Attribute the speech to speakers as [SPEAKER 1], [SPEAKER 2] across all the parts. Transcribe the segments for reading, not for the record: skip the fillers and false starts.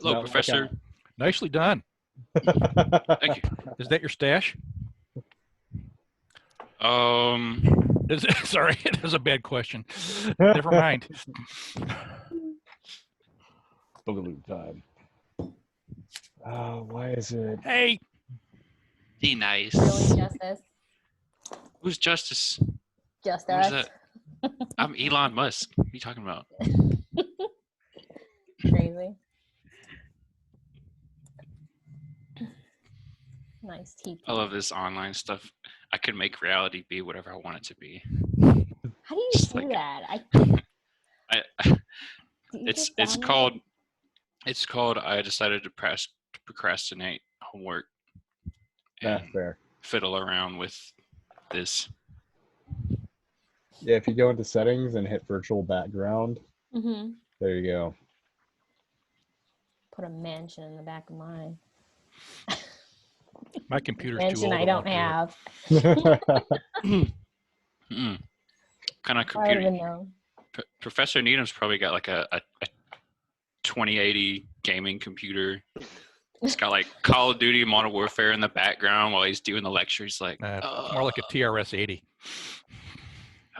[SPEAKER 1] Hello, Professor.
[SPEAKER 2] Nicely done.
[SPEAKER 1] Thank you.
[SPEAKER 2] Is that your stash? Sorry, it was a bad question. Never mind.
[SPEAKER 3] Boogaloo time. Why is it?
[SPEAKER 2] Hey.
[SPEAKER 1] Be nice.
[SPEAKER 4] Really, Justice?
[SPEAKER 1] Who's Justice?
[SPEAKER 4] Just
[SPEAKER 1] Who's
[SPEAKER 4] us.
[SPEAKER 1] that? I'm Elon Musk. What are you talking about?
[SPEAKER 4] Crazy. Nice teeth.
[SPEAKER 1] I love this online stuff. I could make reality be whatever I want it to be.
[SPEAKER 4] How do you
[SPEAKER 1] Just
[SPEAKER 4] do
[SPEAKER 1] like-
[SPEAKER 4] that?
[SPEAKER 1] I
[SPEAKER 4] Do you
[SPEAKER 1] it's
[SPEAKER 4] just
[SPEAKER 1] called
[SPEAKER 4] download
[SPEAKER 1] I decided to procrastinate homework
[SPEAKER 3] That's
[SPEAKER 1] and
[SPEAKER 3] fair.
[SPEAKER 1] fiddle around with this.
[SPEAKER 3] Yeah, if you go into settings and hit virtual background,
[SPEAKER 4] it? Mm-hmm.
[SPEAKER 3] there you go.
[SPEAKER 4] Put a mansion in the back of mine.
[SPEAKER 2] My computer's too
[SPEAKER 4] Mansion
[SPEAKER 2] old.
[SPEAKER 4] I don't have.
[SPEAKER 1] Mm-mm. Kind of
[SPEAKER 4] I don't
[SPEAKER 1] computer.
[SPEAKER 4] even know.
[SPEAKER 1] Professor Needham's probably got like a 2080 gaming computer. It's got like Call of Duty Modern Warfare in the background while he's doing the lecture. He's like,
[SPEAKER 2] More like a TRS-80,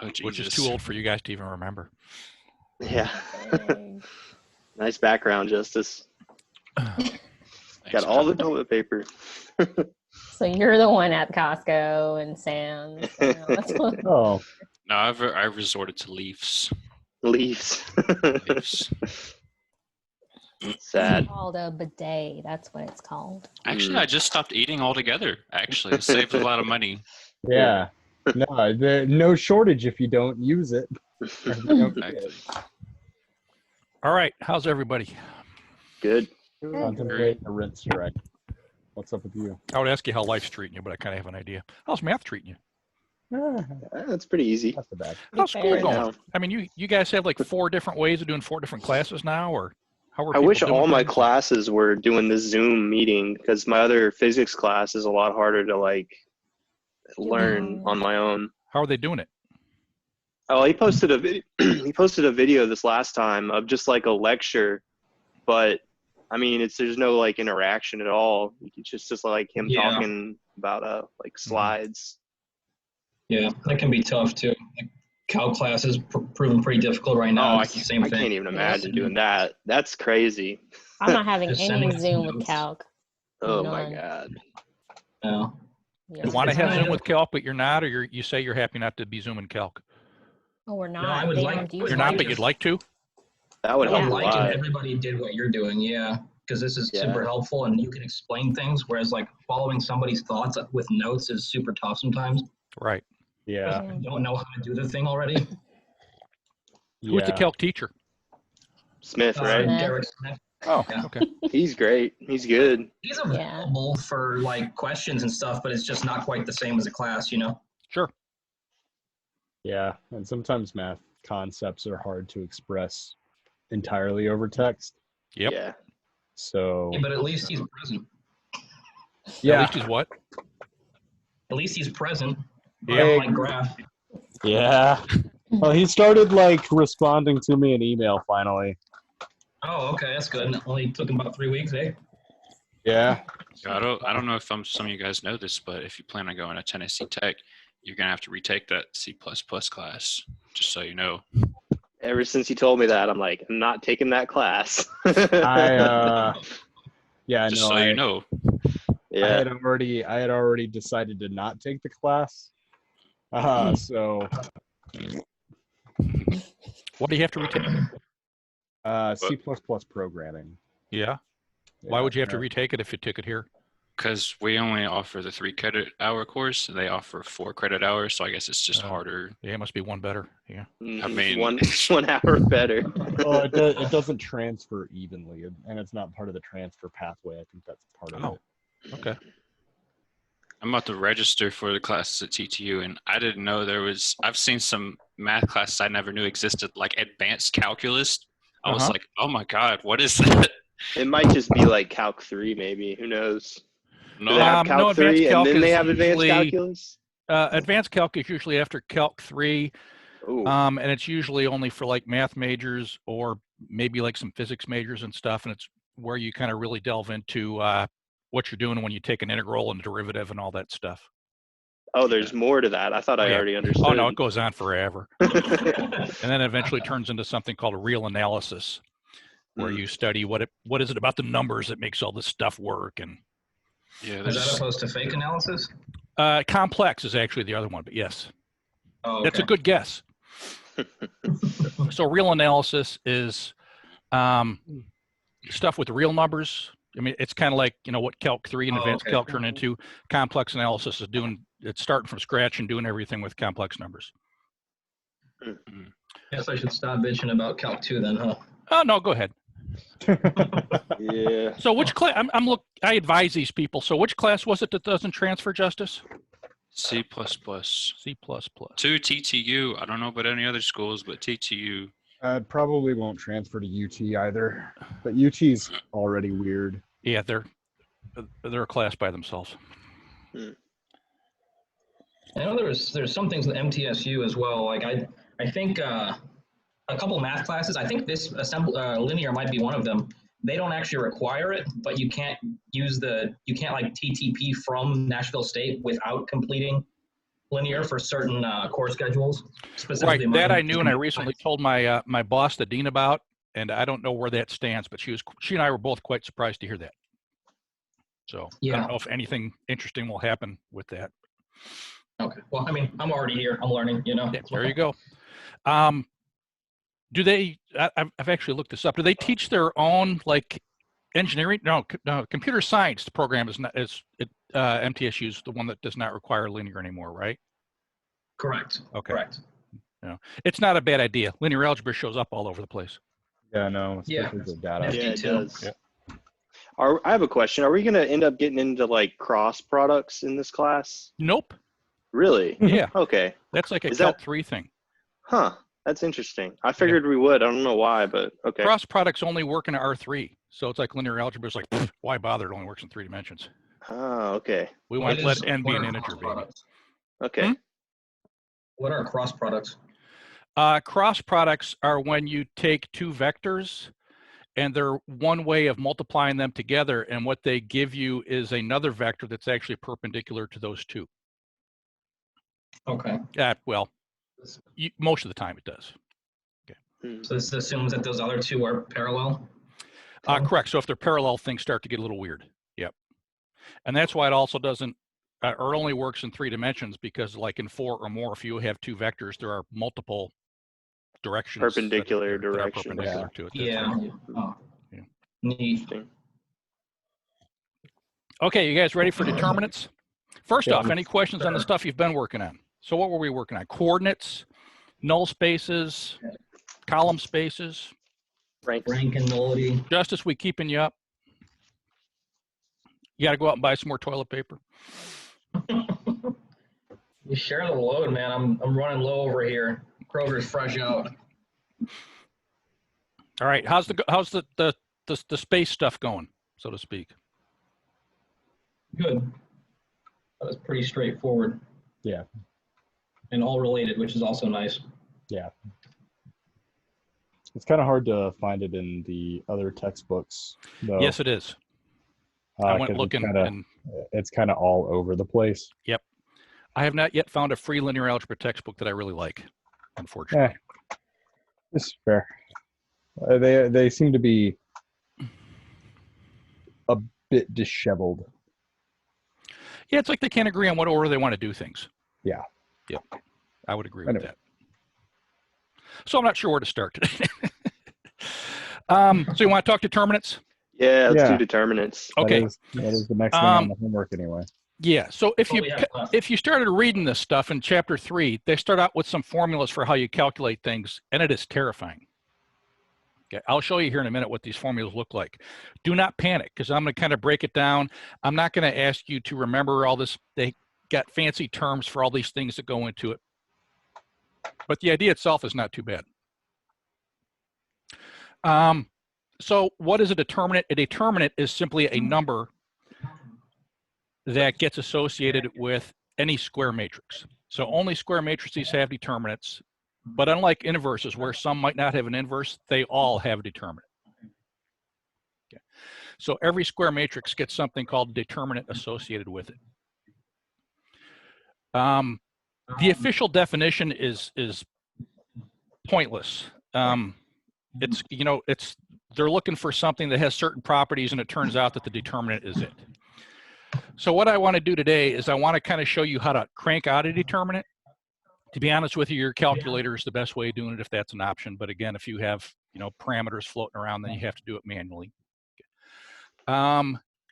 [SPEAKER 1] oh, Jesus.
[SPEAKER 2] which is too old for you guys to even remember.
[SPEAKER 5] Yeah.
[SPEAKER 4] Dang.
[SPEAKER 5] Nice background, Justice.
[SPEAKER 1] Thanks,
[SPEAKER 5] Got all
[SPEAKER 1] man.
[SPEAKER 5] the toilet paper.
[SPEAKER 4] So you're the one at Costco and Sam's. And all that stuff.
[SPEAKER 3] Oh,
[SPEAKER 1] No, I've resorted to Leafs.
[SPEAKER 5] Leaves.
[SPEAKER 1] Leafs.
[SPEAKER 5] Sad.
[SPEAKER 4] It's called a bidet. That's what it's called.
[SPEAKER 1] Actually, I just stopped eating altogether. Actually, it saved a lot of money.
[SPEAKER 3] yeah. No shortage if you don't use it. Or if you don't get it.
[SPEAKER 2] All right, how's everybody?
[SPEAKER 5] Good.
[SPEAKER 3] Contemplate a rinse strike. What's up with you?
[SPEAKER 2] I would ask you how life's treating you, but I kind of have an idea. How's math treating you?
[SPEAKER 5] That's pretty easy.
[SPEAKER 3] That's the bad.
[SPEAKER 2] How's school
[SPEAKER 4] Right
[SPEAKER 2] going?
[SPEAKER 5] now.
[SPEAKER 2] I mean, you guys have like 4 different ways of doing 4 different classes now, or how are
[SPEAKER 5] I
[SPEAKER 2] people
[SPEAKER 5] wish
[SPEAKER 2] doing
[SPEAKER 5] all my
[SPEAKER 2] things?
[SPEAKER 5] classes were doing this Zoom meeting because my other physics class is a lot harder to like learn on my own.
[SPEAKER 2] How are they doing it?
[SPEAKER 5] Oh, he posted a he posted a video this last time of just like a lecture, but I mean, there's no like interaction at all. It's just like him
[SPEAKER 6] Yeah.
[SPEAKER 5] talking about like slides.
[SPEAKER 6] Yeah, that can be tough too. Like calc classes proven pretty difficult right now.
[SPEAKER 5] Oh,
[SPEAKER 6] It's the same
[SPEAKER 5] I
[SPEAKER 6] thing.
[SPEAKER 5] can't even imagine doing that. That's crazy.
[SPEAKER 4] I'm not having
[SPEAKER 6] Just
[SPEAKER 4] any
[SPEAKER 6] sending us
[SPEAKER 4] Zoom with
[SPEAKER 6] notes.
[SPEAKER 4] calc.
[SPEAKER 5] Oh my
[SPEAKER 4] None.
[SPEAKER 5] god.
[SPEAKER 6] Yeah.
[SPEAKER 4] Yeah.
[SPEAKER 2] You want to
[SPEAKER 6] It's
[SPEAKER 2] have
[SPEAKER 6] kind
[SPEAKER 2] Zoom
[SPEAKER 6] of-
[SPEAKER 2] with Calc, but you're not, or you say you're happy not to be Zoom and Calc?
[SPEAKER 4] Oh, we're not.
[SPEAKER 6] I would
[SPEAKER 4] They
[SPEAKER 6] like-
[SPEAKER 4] don't do
[SPEAKER 6] would
[SPEAKER 2] You're
[SPEAKER 4] that.
[SPEAKER 2] not,
[SPEAKER 6] like
[SPEAKER 2] but
[SPEAKER 6] to-
[SPEAKER 2] you'd like to?
[SPEAKER 5] That would
[SPEAKER 6] I
[SPEAKER 5] help
[SPEAKER 6] would
[SPEAKER 5] a
[SPEAKER 6] like
[SPEAKER 5] lot.
[SPEAKER 6] if everybody did what you're doing, yeah, because this is
[SPEAKER 5] Yeah.
[SPEAKER 6] super helpful and you can explain things, whereas like following somebody's thoughts with notes is super tough sometimes.
[SPEAKER 2] Right.
[SPEAKER 3] Yeah.
[SPEAKER 6] I don't know how to do the thing already.
[SPEAKER 2] Who's the
[SPEAKER 3] Yeah.
[SPEAKER 2] Calc teacher?
[SPEAKER 5] Smith, right?
[SPEAKER 4] Smith.
[SPEAKER 6] Derek Smith.
[SPEAKER 2] Oh,
[SPEAKER 6] Yeah.
[SPEAKER 2] okay.
[SPEAKER 5] He's great. He's good.
[SPEAKER 6] He's available for like questions and stuff, but it's just not quite the same as a class, you know?
[SPEAKER 2] Sure.
[SPEAKER 3] Yeah. And sometimes math concepts are hard to express entirely over text.
[SPEAKER 2] Yep.
[SPEAKER 5] Yeah.
[SPEAKER 3] So
[SPEAKER 6] Yeah, but at least he's present.
[SPEAKER 2] At
[SPEAKER 3] yeah.
[SPEAKER 2] least he's what?
[SPEAKER 6] At least he's present.
[SPEAKER 3] Yeah.
[SPEAKER 6] Like graph.
[SPEAKER 3] Yeah. Well, he started like responding to me in email finally.
[SPEAKER 6] Oh, okay, that's good. It only took him about 3 weeks, eh?
[SPEAKER 3] Yeah.
[SPEAKER 1] I don't know if some of you guys know this, but if you plan on going to Tennessee Tech, you're gonna have to retake that C++ class. Just so you know.
[SPEAKER 5] Ever since you told me that, I'm like, I'm not taking that class.
[SPEAKER 3] Yeah,
[SPEAKER 1] Just
[SPEAKER 3] no,
[SPEAKER 1] so you know.
[SPEAKER 3] I
[SPEAKER 5] Yeah.
[SPEAKER 3] had already decided to not take the class. So
[SPEAKER 2] What do you have to retake?
[SPEAKER 3] C++ programming.
[SPEAKER 2] Yeah. Why would you have to
[SPEAKER 3] Yeah.
[SPEAKER 2] retake it if you took it here?
[SPEAKER 1] Because we only offer the 3 credit hour course, and they offer 4 credit hours. So I guess it's just
[SPEAKER 2] Oh.
[SPEAKER 1] harder.
[SPEAKER 2] Yeah, it must be one better. Yeah.
[SPEAKER 1] I mean-
[SPEAKER 5] one hour better.
[SPEAKER 3] Well, it doesn't transfer evenly, and it's not part of the transfer pathway. I think that's part of
[SPEAKER 2] Oh.
[SPEAKER 3] it.
[SPEAKER 2] Okay.
[SPEAKER 1] I'm about to register for the classes at TTU, and I didn't know I've seen some math classes I never knew existed, like advanced calculus. I was
[SPEAKER 2] Uh-huh.
[SPEAKER 1] like, oh my God, what is that?
[SPEAKER 5] It might just be like Calc 3, maybe. Who knows? Do
[SPEAKER 1] No,
[SPEAKER 5] they have
[SPEAKER 2] no,
[SPEAKER 5] Calc
[SPEAKER 2] advanced
[SPEAKER 5] 3 and
[SPEAKER 2] calc
[SPEAKER 5] then they
[SPEAKER 2] is
[SPEAKER 5] have advanced
[SPEAKER 2] usually-
[SPEAKER 5] calculus?
[SPEAKER 2] Advanced Calc is usually after Calc 3.
[SPEAKER 5] Ooh.
[SPEAKER 2] And it's usually only for like math majors or maybe like some physics majors and stuff. And it's where you kind of really delve into what you're doing when you take an integral and a derivative and all that stuff.
[SPEAKER 5] Oh, there's more to that. I thought I
[SPEAKER 2] Yeah.
[SPEAKER 5] already understood.
[SPEAKER 2] Oh no, it goes on forever. And then it eventually turns into something called a real analysis, where you study what is it about the numbers that makes all this stuff work. And
[SPEAKER 1] Yeah,
[SPEAKER 6] Is that
[SPEAKER 1] there's
[SPEAKER 6] opposed to fake analysis?
[SPEAKER 2] complex is actually the other one, but yes,
[SPEAKER 6] Oh, okay.
[SPEAKER 2] that's a good guess. So real analysis is stuff with real numbers. I mean, it's kind of like, what Calc 3 and Advanced Calc turn into. Complex analysis is it's starting from scratch and doing everything with complex numbers.
[SPEAKER 6] Guess I should stop bitching about Calc 2 then, huh?
[SPEAKER 2] Oh, no, go ahead.
[SPEAKER 5] Yeah.
[SPEAKER 2] So which class, I advise these people. So which class was it that doesn't transfer, Justice?
[SPEAKER 1] C++.
[SPEAKER 2] C++.
[SPEAKER 1] 2 TTU. I don't know about any other schools, but TTU.
[SPEAKER 3] It probably won't transfer to UT either, but UT's already weird.
[SPEAKER 2] Yeah, they're a class by themselves.
[SPEAKER 6] I know there's some things with MTSU as well. Like I think a couple math classes. I think this linear might be one of them. They don't actually require it, but you can't like TTP from Nashville State without completing linear for certain course schedules.
[SPEAKER 2] Right, that I knew, and I recently told my my boss, the dean, about, and I don't know where that stands, but she and I were both quite surprised to hear that. So I don't know if anything interesting will happen with that.
[SPEAKER 6] Okay. Well, I mean, I'm already here. I'm learning,
[SPEAKER 2] Yeah, there you go. Do they, I've actually looked this up. Do they teach their own, like, engineering? No, computer science. The program is MTSU is the one that does not require linear anymore, right?
[SPEAKER 6] Correct.
[SPEAKER 2] Okay.
[SPEAKER 6] Correct.
[SPEAKER 2] It's not a bad idea. Linear algebra shows up all over the place.
[SPEAKER 3] Yeah, no, especially the data.
[SPEAKER 5] Yeah, it
[SPEAKER 6] too.
[SPEAKER 5] does.
[SPEAKER 2] Yeah.
[SPEAKER 5] I have a question. Are we going to end up getting into like cross products in this class?
[SPEAKER 2] Nope.
[SPEAKER 5] Really?
[SPEAKER 2] Yeah.
[SPEAKER 5] Okay.
[SPEAKER 2] That's like a
[SPEAKER 5] Is
[SPEAKER 2] Calc
[SPEAKER 5] that-
[SPEAKER 2] 3 thing.
[SPEAKER 5] Huh. That's interesting. I figured we would. I don't know why, but okay.
[SPEAKER 2] Cross products only work in R3. So it's like linear algebra is like, why bother? It only works in 3 dimensions.
[SPEAKER 5] Oh, okay.
[SPEAKER 2] We want to let n be an integer, baby.
[SPEAKER 5] Okay.
[SPEAKER 6] What are cross products?
[SPEAKER 2] Cross products are when you take two vectors and they're one way of multiplying them together, and what they give you is another vector that's actually perpendicular to those two.
[SPEAKER 6] Okay.
[SPEAKER 2] Well, most of the time it does.
[SPEAKER 6] So this assumes that those other two are parallel?
[SPEAKER 2] Correct. So if they're parallel, things start to get a little weird. Yep. And that's why it also doesn't, or it only works in 3 dimensions, because like in 4 or more, if you have two vectors, there are multiple directions.
[SPEAKER 5] Perpendicular
[SPEAKER 2] that are
[SPEAKER 5] directions.
[SPEAKER 2] perpendicular to it. That's
[SPEAKER 6] Yeah.
[SPEAKER 2] right.
[SPEAKER 6] Oh.
[SPEAKER 2] Yeah.
[SPEAKER 6] Neat.
[SPEAKER 2] Okay, you guys ready for determinants? First
[SPEAKER 3] Yeah.
[SPEAKER 2] off, any questions on the stuff you've been working on? So what were we working on? Coordinates, null spaces, column spaces.
[SPEAKER 5] Ranks.
[SPEAKER 6] Rank and nullity.
[SPEAKER 2] Justice, we keeping you up? You got to go out and buy some more toilet paper.
[SPEAKER 6] You share the load, man. I'm running low over here. Kroger's fresh out.
[SPEAKER 2] All right, how's the space stuff going, so to speak?
[SPEAKER 6] Good. That was pretty straightforward.
[SPEAKER 3] Yeah.
[SPEAKER 6] And all related, which is also nice.
[SPEAKER 3] Yeah. It's kind of hard to find it in the other textbooks, though.
[SPEAKER 2] Yes, it is. I went
[SPEAKER 3] 'cause
[SPEAKER 2] looking,
[SPEAKER 3] and it's kind of all over the place.
[SPEAKER 2] Yep. I have not yet found a free linear algebra textbook that I really like, unfortunately.
[SPEAKER 3] This is fair. They seem to be a bit disheveled.
[SPEAKER 2] Yeah, it's like they can't agree on what order they want to do things.
[SPEAKER 3] Yeah.
[SPEAKER 2] Yep. I would agree with that. So I'm not sure where to start today. So you want to talk determinants?
[SPEAKER 5] Yeah, let's do determinants.
[SPEAKER 2] Okay.
[SPEAKER 3] That is the next thing on the homework anyway.
[SPEAKER 2] Yeah. So if you started reading this stuff in chapter 3, they start out with some formulas for how you calculate things, and it is terrifying. Okay, I'll show you here in a minute what these formulas look like. Do not panic, because I'm going to kind of break it down. I'm not going to ask you to remember all this. They got fancy terms for all these things that go into it. But the idea itself is not too bad. So what is a determinant? A determinant is simply a number that gets associated with any square matrix. So only square matrices have determinants. But unlike inverses, where some might not have an inverse, they all have a determinant. Okay. So every square matrix gets something called determinant associated with it. The official definition is pointless. It's, you know, they're looking for something that has certain properties, and it turns out that the determinant is it. So what I want to do today is I want to kind of show you how to crank out a determinant. To be honest with you, your calculator is the best way of doing it if that's an option. But again, if you have, you know, parameters floating around, then you have to do it manually.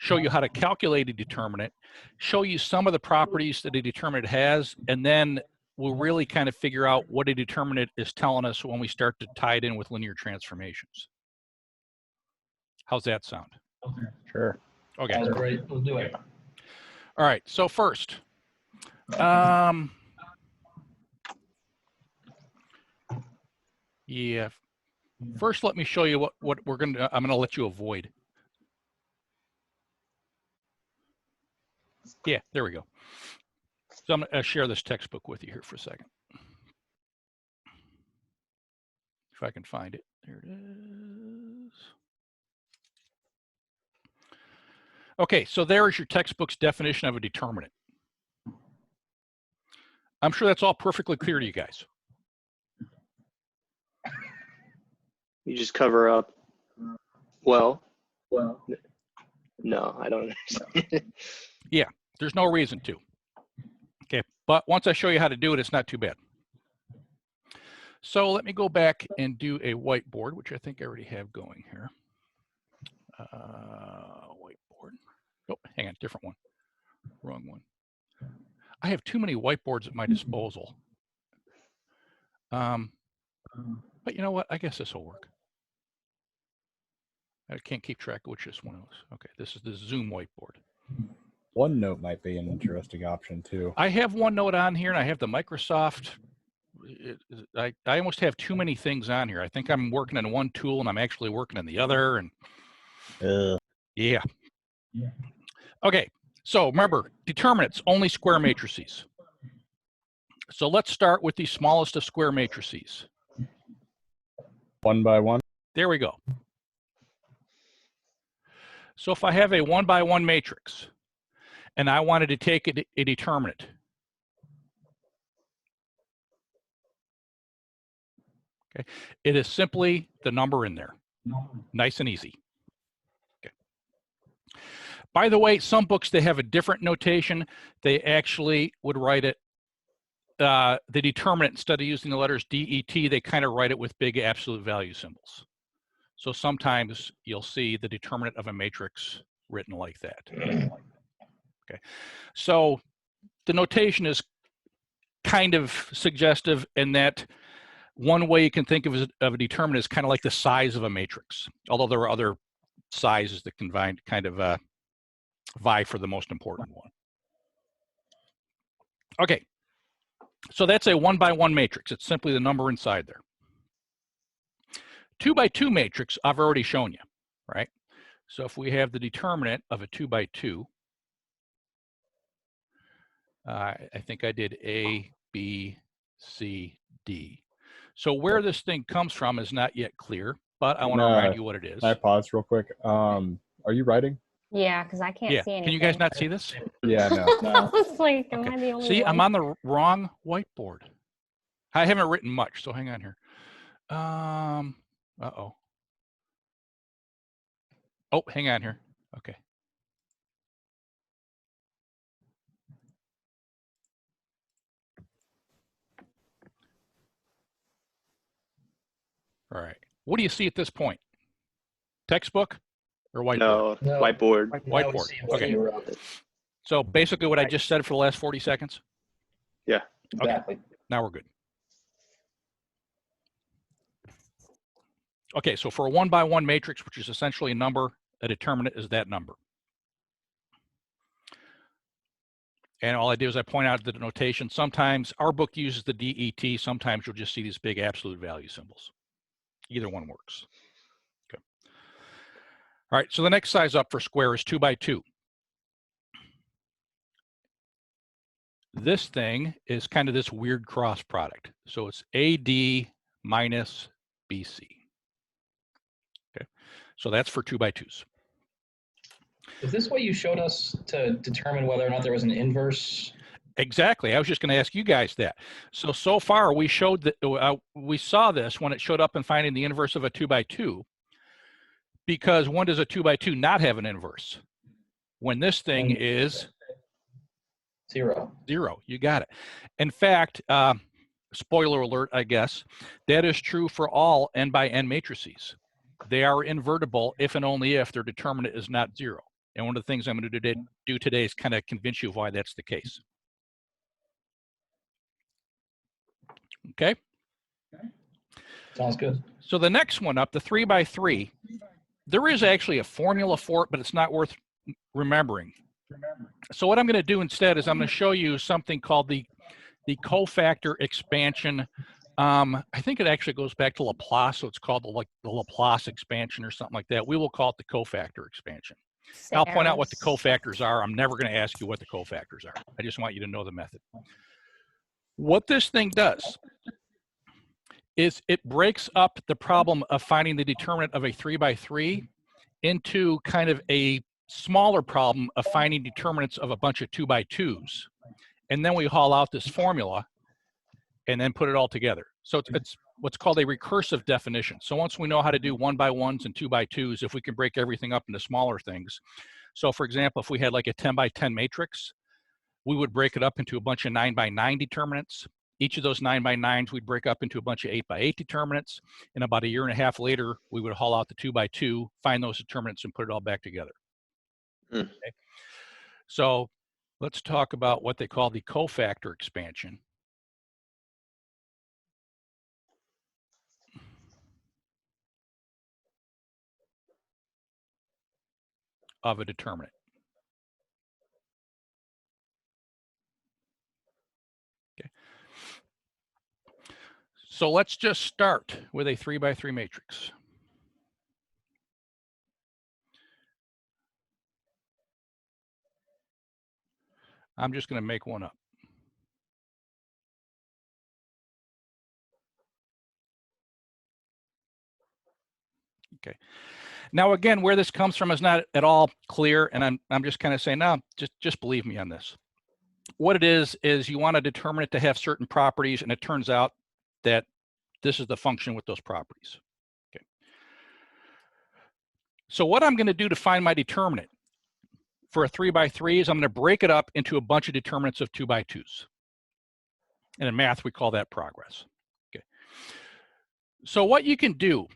[SPEAKER 2] Show you how to calculate a determinant, show you some of the properties that a determinant has, and then we'll really kind of figure out what a determinant is telling us when we start to tie it in with linear transformations. How's that sound?
[SPEAKER 3] Sure.
[SPEAKER 2] Okay.
[SPEAKER 6] That's great. We'll do it.
[SPEAKER 2] All right. So first, yeah. First, let me show you what we're going to. I'm going to let you avoid. Yeah, there we go. So I'm going to share this textbook with you here for a second. If I can find it. There it is. Okay, so there is your textbook's definition of a determinant. I'm sure that's all perfectly clear to you guys.
[SPEAKER 5] You just cover up. Well, no, I don't understand.
[SPEAKER 2] Yeah, there's no reason to. Okay, but once I show you how to do it, it's not too bad. So let me go back and do a whiteboard, which I think I already have going here. Whiteboard. Oh, hang on, different one. Wrong one. I have too many whiteboards at my disposal. But you know what? I guess this will work. I can't keep track of which this one is. Okay, this is the Zoom whiteboard.
[SPEAKER 3] OneNote might be an interesting option too.
[SPEAKER 2] I have OneNote on here, and I have the Microsoft. I almost have too many things on here. I think I'm working on one tool, and I'm actually working on the other. And yeah. Okay, so remember, determinants, only square matrices. So let's start with the smallest of square matrices.
[SPEAKER 3] 1 by 1.
[SPEAKER 2] There we go. So if I have a 1 by 1 matrix, and I wanted to take a determinant, okay, it is simply the number in there. Nice and easy. Okay. By the way, some books, they have a different notation. They actually would write it, the determinant, instead of using the letters DET, they kind of write it with big absolute value symbols. So sometimes you'll see the determinant of a matrix written like that. Okay, so the notation is kind of suggestive in that one way you can think of a determinant is kind of like the size of a matrix, although there are other sizes that can kind of vie for the most important one. Okay, so that's a 1 by 1 matrix. It's simply the number inside there. 2 by 2 matrix, I've already shown you, right? So if we have the determinant of a 2 by 2, I think I did A, B, C, D. So where this thing comes from is not yet clear, but I want to remind you what it is.
[SPEAKER 3] Can I pause real quick? Are you writing?
[SPEAKER 4] Yeah, because I can't see anything.
[SPEAKER 2] Can you guys not see this?
[SPEAKER 3] Yeah, no.
[SPEAKER 4] I was like, am I the only
[SPEAKER 2] See,
[SPEAKER 4] one?
[SPEAKER 2] I'm on the wrong whiteboard. I haven't written much, so hang on here. Uh-oh. Oh, hang on here. Okay. All right. What do you see at this point? Textbook or whiteboard?
[SPEAKER 5] No, whiteboard.
[SPEAKER 2] Whiteboard. Okay. So basically what I just said for the last 40 seconds?
[SPEAKER 5] Yeah.
[SPEAKER 6] Exactly.
[SPEAKER 2] Okay. Now we're good. Okay, so for a 1 by 1 matrix, which is essentially a number, a determinant is that number. And all I do is I point out the notation. Sometimes our book uses the DET. Sometimes you'll just see these big absolute value symbols. Either one works. Okay. All right, so the next size up for square is 2 by 2. this thing is kind of this weird cross product. So it's AD minus BC. Okay, so that's for 2x2s.
[SPEAKER 6] Is this what you showed us to determine whether or not there was an inverse?
[SPEAKER 2] Exactly. I was just going to ask you guys that. So far we showed that we saw this when it showed up in finding the inverse of a 2x2, because when does a 2x2 not have an inverse? When this thing is
[SPEAKER 6] 0.
[SPEAKER 2] 0. You got it. In fact, spoiler alert, I guess, that is true for all n by n matrices. They are invertible if and only if their determinant is not 0. And one of the things I'm going to do today is kind of convince you of why that's the case. Okay?
[SPEAKER 6] Sounds good.
[SPEAKER 2] So the next one up, the 3x3, there is actually a formula for it, but it's not worth remembering. So what I'm going to do instead is I'm going to show you something called the cofactor expansion. I think it actually goes back to Laplace, so it's called the Laplace expansion or something like that. We will call it the cofactor expansion. I'll point out what the cofactors are. I'm never going to ask you what the cofactors are. I just want you to know the method. What this thing does is it breaks up the problem of finding the determinant of a 3x3 into kind of a smaller problem of finding determinants of a bunch of 2x2s. And then we haul out this formula and then put it all together. So it's what's called a recursive definition. So once we know how to do 1x1s and 2x2s, if we can break everything up into smaller things. So for example, if we had like a 10x10 matrix, we would break it up into a bunch of 9x9 determinants. Each of those 9x9s we'd break up into a bunch of 8x8 determinants. And about a year and a half later, we would haul out the 2x2, find those determinants, and put it all back together. Okay. So let's talk about what they call the cofactor expansion of a determinant. Okay. So let's just start with a 3x3 matrix. I'm just going to make one up. Okay. Now again, where this comes from is not at all clear, and I'm just kind of saying, no, just believe me on this. What it is you want a determinant to have certain properties, and it turns out that this is the function with those properties. Okay. So what I'm going to do to find my determinant for a 3x3 is I'm going to break it up into a bunch of determinants of 2x2s. And in math, we call that progress. Okay. So what you can do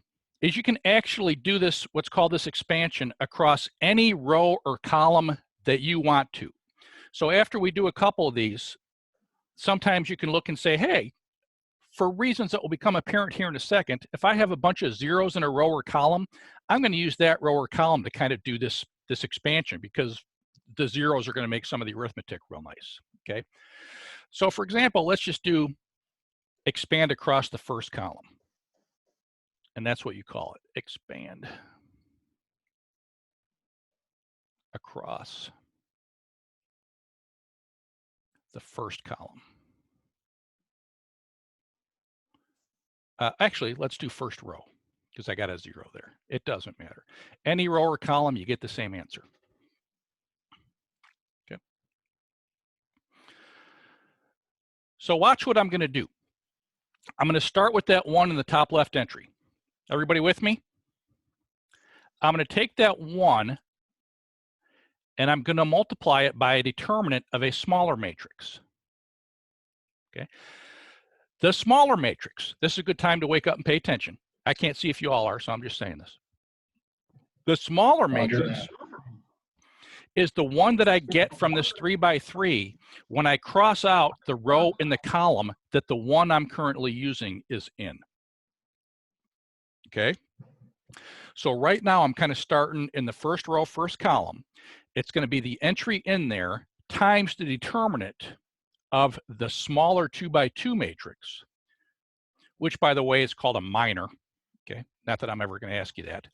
[SPEAKER 2] is you can actually do this, what's called this expansion, across any row or column that you want to. So after we do a couple of these, sometimes you can look and say, hey, for reasons that will become apparent here in a second, if I have a bunch of zeros in a row or column, I'm going to use that row or column to kind of do this expansion, because the zeros are going to make some of the arithmetic real nice. Okay. So for example, let's just do expand across the first column. And that's what you call it, expand across the first column. Actually, let's do first row, because I got a 0 there. It doesn't matter. Any row or column, you get the same answer. Okay. So watch what I'm going to do. I'm going to start with that 1 in the top left entry. Everybody with me? I'm going to take that 1 and I'm going to multiply it by a determinant of a smaller matrix. Okay. The smaller matrix, this is a good time to wake up and pay attention. I can't see if you all are, so I'm just saying this. The smaller matrix is the one that I get from this 3x3 when I cross out the row in the column that the one I'm currently using is in. Okay. So right now I'm kind of starting in the first row, first column. It's going to be the entry in there times the determinant of the smaller 2x2 matrix, which by the way is called a minor. Okay. Not that I'm ever going to ask you that.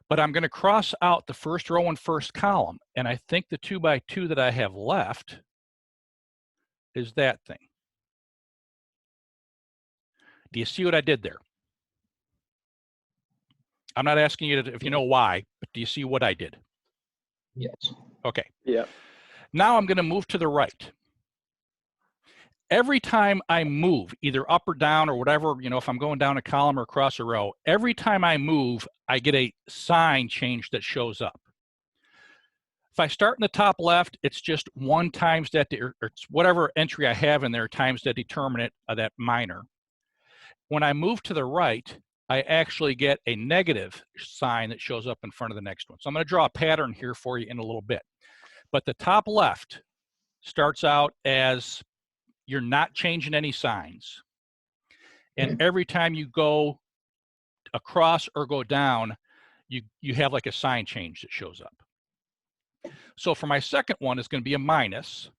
[SPEAKER 2] But I'm going to cross out the first row and first column. And I think the 2x2 that I have left is that thing. Do you see what I did there? I'm not asking you if you know why, but do you see what I did?
[SPEAKER 6] Yes.
[SPEAKER 2] Okay.
[SPEAKER 5] Yeah.
[SPEAKER 2] Now I'm going to move to the right. Every time I move, either up or down or whatever, if I'm going down a column or across a row, every time I move, I get a sign change that shows up. If I start in the top left, it's just 1 times that, or it's whatever entry I have in there times the determinant of that minor. When I move to the right, I actually get a negative sign that shows up in front of the next one. So I'm going to draw a pattern here for you in a little bit. But the top left starts out as you're not changing any signs. And every time you go across or go down, you have like a sign change that shows up. So for my second one, it's going to be a minus.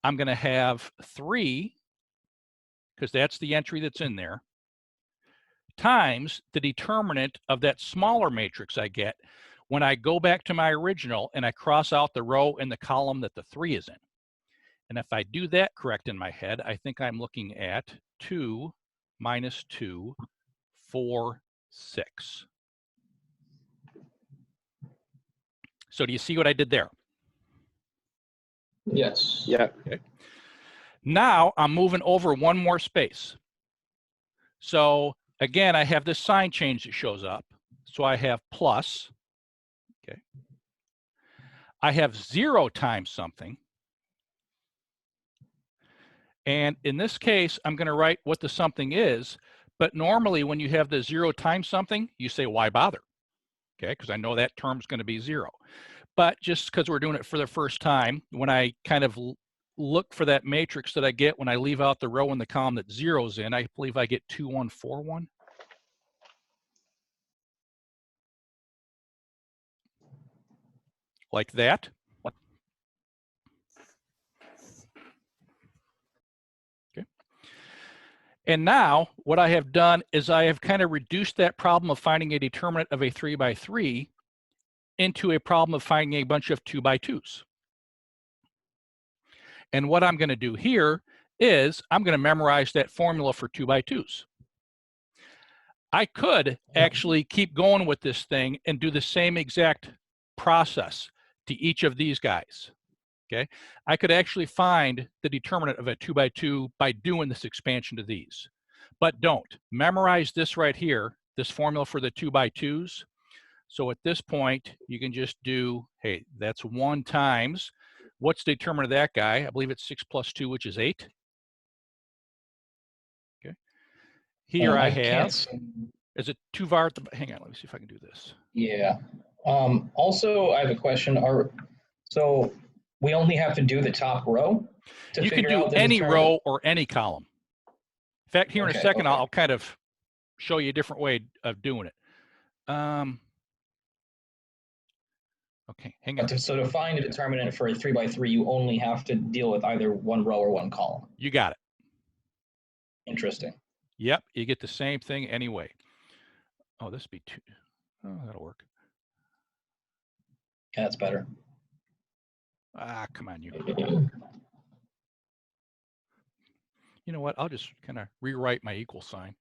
[SPEAKER 2] I'm going to have 3, because that's the entry that's in there, times the determinant of that smaller matrix I get when I go back to my original and I cross out the row and the column that the 3 is in. And if I do that correct in my head, I think I'm looking at 2 minus 2, 4, 6. So do you see what I did there?
[SPEAKER 6] Yes.
[SPEAKER 5] Yeah.
[SPEAKER 2] Okay. Now I'm moving over one more space. So again, I have this sign change that shows up. So I have plus, okay. I have 0 times something. And in this case, I'm going to write what the something is. But normally when you have the 0 times something, you say, why bother? Okay, because I know that term's going to be 0. But just because we're doing it for the first time, when I kind of look for that matrix that I get when I leave out the row and the column that 0's in, I believe I get 2, 1, 4, 1. Like that. Okay. And now what I have done is I have kind of reduced that problem of finding a determinant of a 3 by 3 into a problem of finding a bunch of 2 by 2s. And what I'm going to do here is I'm going to memorize that formula for 2 by 2s. I could actually keep going with this thing and do the same exact process to each of these guys. Okay, I could actually find the determinant of a 2 by 2 by doing this expansion to these. But don't. Memorize this right here, this formula for the 2 by 2s. So at this point, you can just do, hey, that's 1 times. What's the determinant of that guy? I believe it's 6 plus 2, which is 8. Okay. Here I have, is it 2 var at the, hang on, let me see if I can do this.
[SPEAKER 6] Yeah. Also, I have a question. So we only have to do the top row to
[SPEAKER 2] You can
[SPEAKER 6] figure
[SPEAKER 2] do
[SPEAKER 6] out the
[SPEAKER 2] any
[SPEAKER 6] determinant?
[SPEAKER 2] row or any column. In fact, here in a second,
[SPEAKER 6] Okay.
[SPEAKER 2] I'll kind of show you a different way of doing it. Okay, hang on.
[SPEAKER 6] So to find a determinant for a 3 by 3, you only have to deal with either one row or one column.
[SPEAKER 2] You got it.
[SPEAKER 6] Interesting.
[SPEAKER 2] Yep, you get the same thing anyway. Oh, this would be 2. Oh, that'll work.
[SPEAKER 6] Yeah, that's better.
[SPEAKER 2] Ah, come on, you. You know what? I'll just kind of rewrite my equal sign.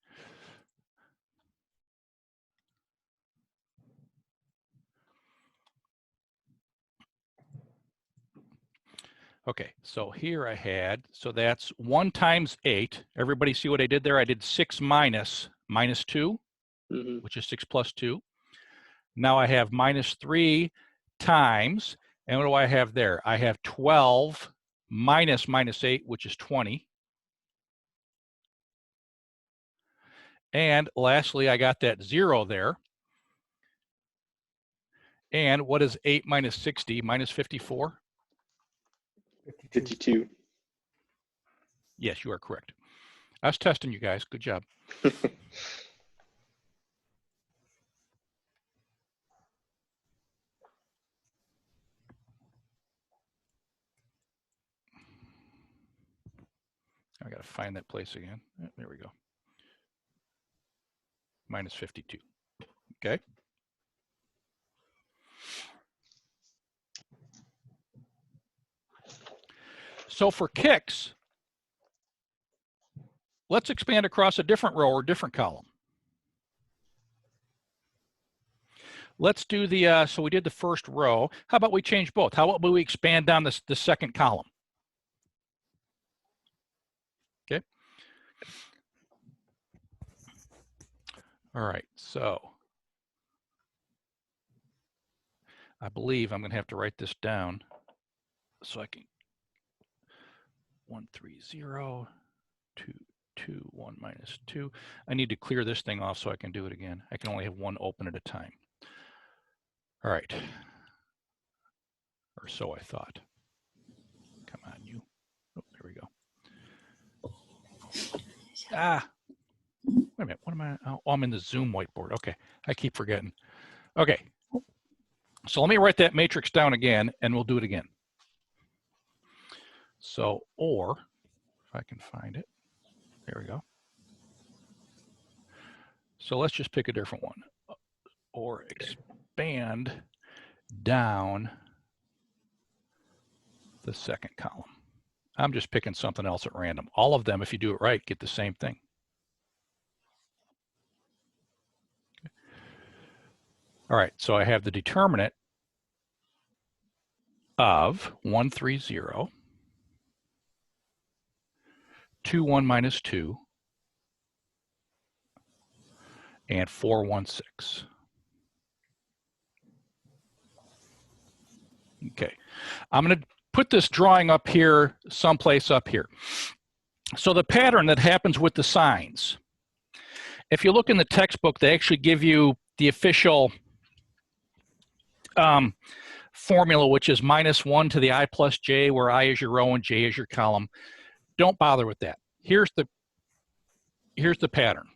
[SPEAKER 2] Okay, so here I had, so that's 1 times 8. Everybody see what I did there? I did 6 minus 2, which is 6 plus 2. Now I have minus 3 times, and what do I have there? I have 12 minus 8, which is 20. And lastly, I got that 0 there. And what is 8 minus 60 minus 54?
[SPEAKER 5] 52.
[SPEAKER 2] Yes, you are correct. I was testing you guys. Good job. I got to find that place again. There we go. Minus 52. Okay. So for kicks, let's expand across a different row or different column. Let's do the, so we did the first row. How about we change both? How about we expand down the second column? Okay. All right, so I believe I'm going to have to write this down so I can 1, 3, 0, 2, 2, 1 minus 2. I need to clear this thing off so I can do it again. I can only have one open at a time. All right. Or so I thought. Come on, you. Oh, there we go. Ah. Wait a minute. What am I? Oh, I'm in the Zoom whiteboard. Okay. I keep forgetting. Okay. So let me write that matrix down again, and we'll do it again. So, or, if I can find it. There we go. So let's just pick a different one. Or expand down the second column. I'm just picking something else at random. All of them, if you do it right, get the same thing. Okay. All right, so I have the determinant of 1, 3, 0, 2, 1 minus 2, and 4, 1, 6. Okay, I'm going to put this drawing up here, someplace up here. So the pattern that happens with the signs, if you look in the textbook, they actually give you the official formula, which is -1 to the I plus j, where I is your row and j is your column. Don't bother with that. Here's the pattern.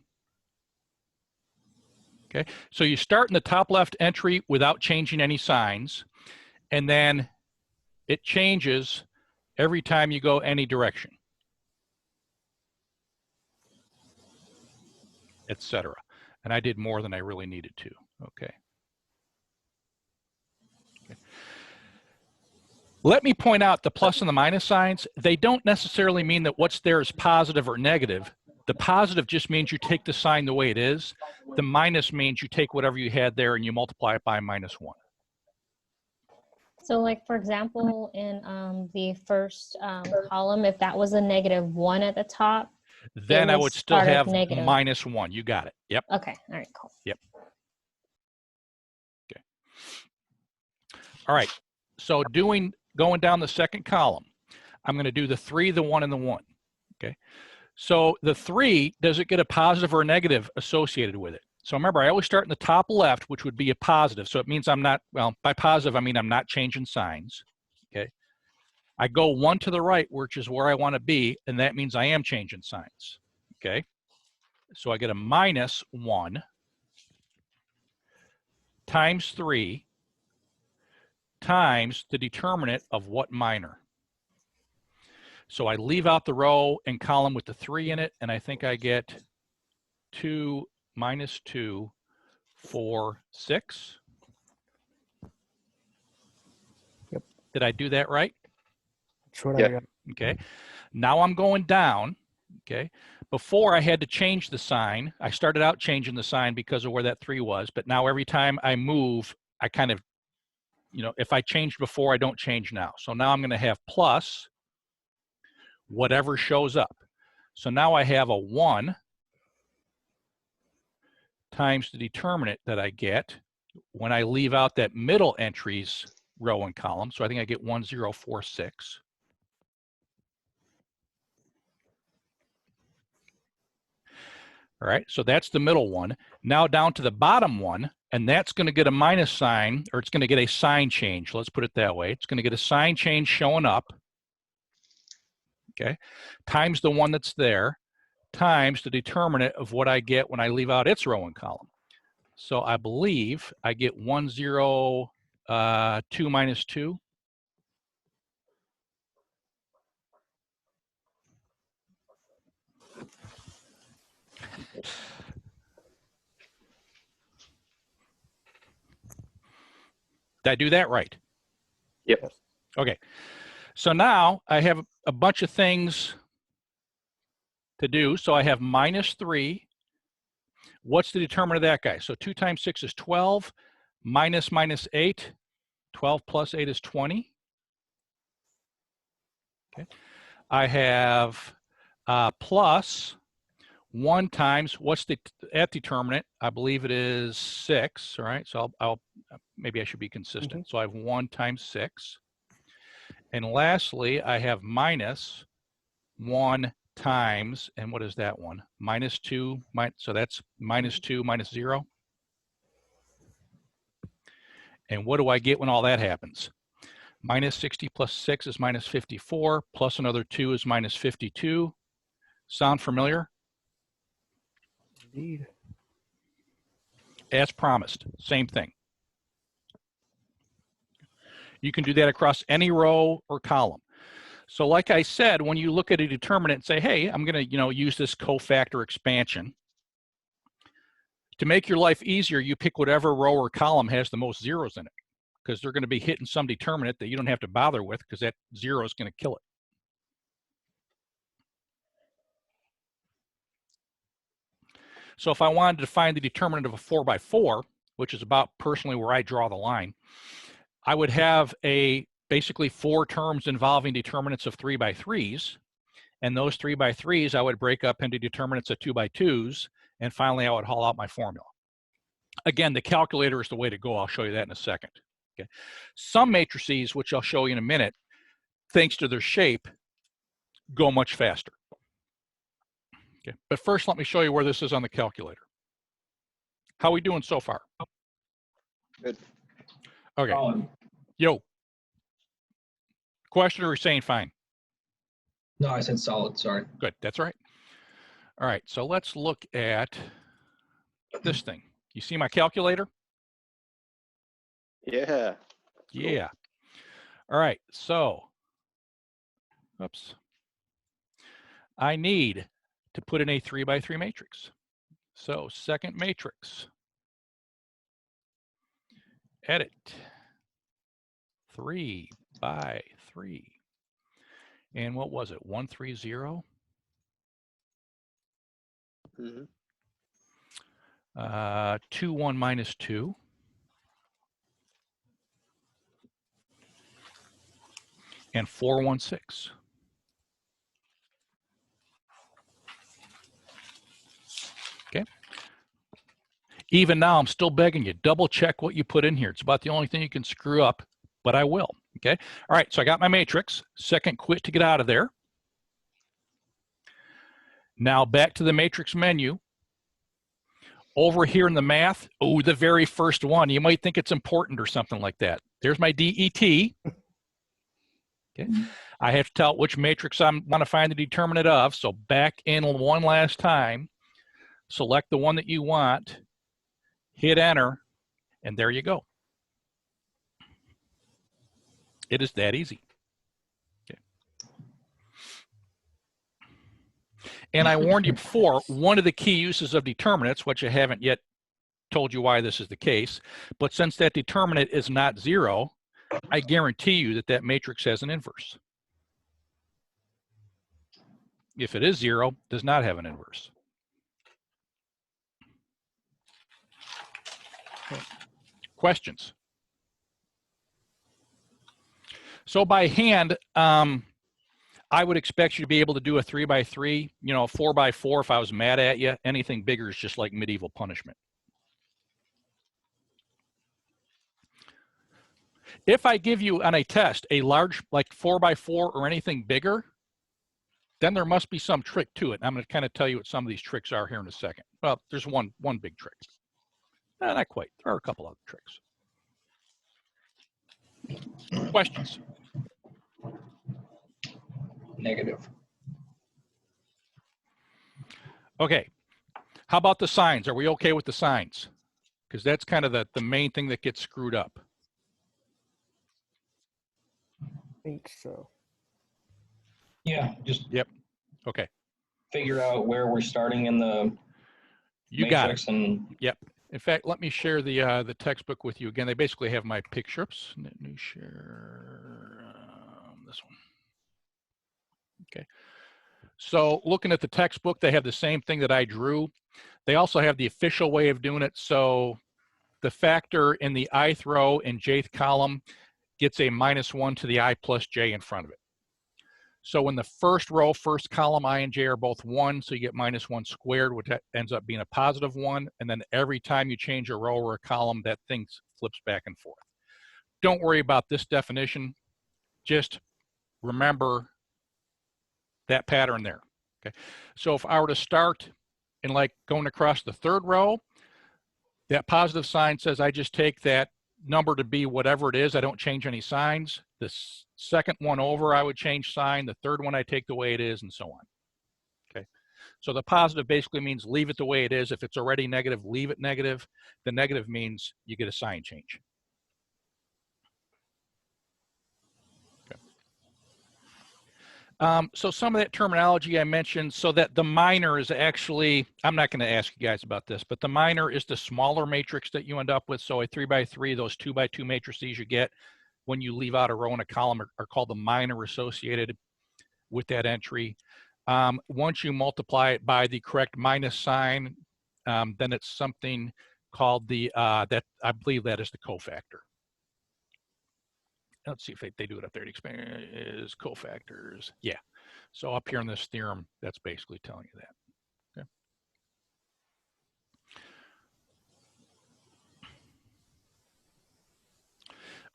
[SPEAKER 2] Okay, so you start in the top left entry without changing any signs, and then it changes every time you go any direction, etc. And I did more than I really needed to. Okay. Let me point out the plus and the minus signs. They don't necessarily mean that what's there is positive or negative. The positive just means you take the sign the way it is. The minus means you take whatever you had there and you multiply it by -1.
[SPEAKER 4] So like, for example, in the first column, if that was a -1 at the top,
[SPEAKER 2] then I would still have
[SPEAKER 4] negative.
[SPEAKER 2] -1. You got it. Yep.
[SPEAKER 4] Okay. All right, cool.
[SPEAKER 2] Yep. Okay. All right. So going down the second column, I'm going to do the 3, the 1, and the 1. Okay. So the 3, does it get a positive or a negative associated with it? So remember, I always start in the top left, which would be a positive. So it means I'm not, well, by positive, I mean I'm not changing signs. Okay. I go 1 to the right, which is where I want to be, and that means I am changing signs. Okay. So I get a -1 times 3 times the determinant of what minor. So I leave out the row and column with the 3 in it, and I think I get 2 minus 2, 4, 6.
[SPEAKER 3] Yep.
[SPEAKER 2] Did I do that right?
[SPEAKER 3] That's what I got.
[SPEAKER 2] Okay. Now I'm going down. Okay. Before I had to change the sign. I started out changing the sign because of where that 3 was, but now every time I move, I kind of, you know, if I changed before, I don't change now. So now I'm going to have plus whatever shows up. So now I have a 1 times the determinant that I get when I leave out that middle entries row and column. So I think I get 1, 0, 4, 6. All right, so that's the middle one. Now down to the bottom one, and that's going to get a minus sign, or it's going to get a sign change. Let's put it that way. It's going to get a sign change showing up, okay, times the one that's there, times the determinant of what I get when I leave out its row and column. So I believe I get 1, 0, 2 minus 2. Did I do that right?
[SPEAKER 5] Yep.
[SPEAKER 2] Okay. So now I have a bunch of things to do. So I have minus 3. What's the determinant of that guy? So 2 times 6 is 12, minus 8. 12 plus 8 is 20. Okay. I have plus 1 times, what's the at determinant? I believe it is 6, all right? So I'll maybe I should be consistent. So I have 1 times 6. And lastly, I have minus 1 times, and what is that one? Minus 2, so that's minus 2 minus 0. And what do I get when all that happens? Minus 60 plus 6 is minus 54, plus another 2 is minus 52. Sound familiar?
[SPEAKER 7] Indeed.
[SPEAKER 2] As promised, same thing. You can do that across any row or column. So like I said, when you look at a determinant and say, hey, I'm going to use this cofactor expansion. To make your life easier, you pick whatever row or column has the most zeros in it, because they're going to be hitting some determinant that you don't have to bother with, because that 0 is going to kill it. So if I wanted to find the determinant of a 4 by 4, which is about personally where I draw the line, I would have basically 4 terms involving determinants of 3 by 3s. And those 3 by 3s I would break up into determinants of 2 by 2s. And finally, I would haul out my formula. Again, the calculator is the way to go. I'll show you that in a second. Okay. Some matrices, which I'll show you in a minute, thanks to their shape, go much faster. Okay. But first, let me show you where this is on the calculator. How are we doing so far?
[SPEAKER 5] Good.
[SPEAKER 2] Okay. Yo. Question, or are we saying fine?
[SPEAKER 6] No, I said solid, sorry.
[SPEAKER 2] Good, that's right. All right, so let's look at this thing. You see my calculator?
[SPEAKER 5] Yeah.
[SPEAKER 2] Yeah. All right, so, oops. I need to put in a 3 by 3 matrix. So second matrix, edit, 3 by 3. And what was it, 130? 2, 1 minus 2. And 4, 1, 6. Okay. Even now, I'm still begging you, double check what you put in here. It's about the only thing you can screw up, but I will. Okay. All right. So I got my matrix. Second quit to get out of there. Now back to the matrix menu. Over here in the math, oh, the very first one. You might think it's important or something like that. There's my DET. Okay. I have to tell it which matrix I want to find the determinant of. So back in one last time. Select the one that you want. Hit enter. And there you go. It is that easy. Okay. And I warned you before, one of the key uses of determinants, which I haven't yet told you why this is the case, but since that determinant is not 0, I guarantee you that that matrix has an inverse. If it is 0, it does not have an inverse. Okay. Questions? So by hand, I would expect you to be able to do a 3 by 3, 4 by 4 if I was mad at you. Anything bigger is just like medieval punishment. If I give you on a test a large, like 4 by 4 or anything bigger, then there must be some trick to it. I'm going to kind of tell you what some of these tricks are here in a second. Well, there's one big trick. Not quite. There are a couple other tricks. Questions?
[SPEAKER 6] Negative.
[SPEAKER 2] Okay. How about the signs? Are we okay with the signs? Because that's kind of the main thing that gets screwed up.
[SPEAKER 7] I think so.
[SPEAKER 6] Yeah, just
[SPEAKER 2] Yep. Okay.
[SPEAKER 6] figure out where we're starting in the
[SPEAKER 2] You got it.
[SPEAKER 6] and
[SPEAKER 2] Yep. In fact, let me share the textbook with you again. They basically have my picture. Oops. New share this one. Okay. So looking at the textbook, they have the same thing that I drew. They also have the official way of doing it. So the factor in the ith row in jth column gets a -1 to the I plus j in front of it. So in the first row, first column, I and j are both 1, so you get -1 squared, which ends up being a +1. And then every time you change a row or a column, that thing flips back and forth. Don't worry about this definition. Just remember that pattern there. Okay. So if I were to start in like going across the third row, that positive sign says I just take that number to be whatever it is. I don't change any signs. The second one over, I would change sign. The third one, I take the way it is, and so on. Okay. So the positive basically means leave it the way it is. If it's already negative, leave it negative. The negative means you get a sign change. So some of that terminology I mentioned, so that the minor is actually, I'm not going to ask you guys about this, but the minor is the smaller matrix that you end up with. So a 3x3, those 2x2 matrices you get when you leave out a row and a column are called the minor associated with that entry. Once you multiply it by the correct minus sign, then it's something called the, that I believe that is the cofactor. Let's see if they do it up there. The expansion is cofactors. Yeah. So up here in this theorem, that's basically telling you that.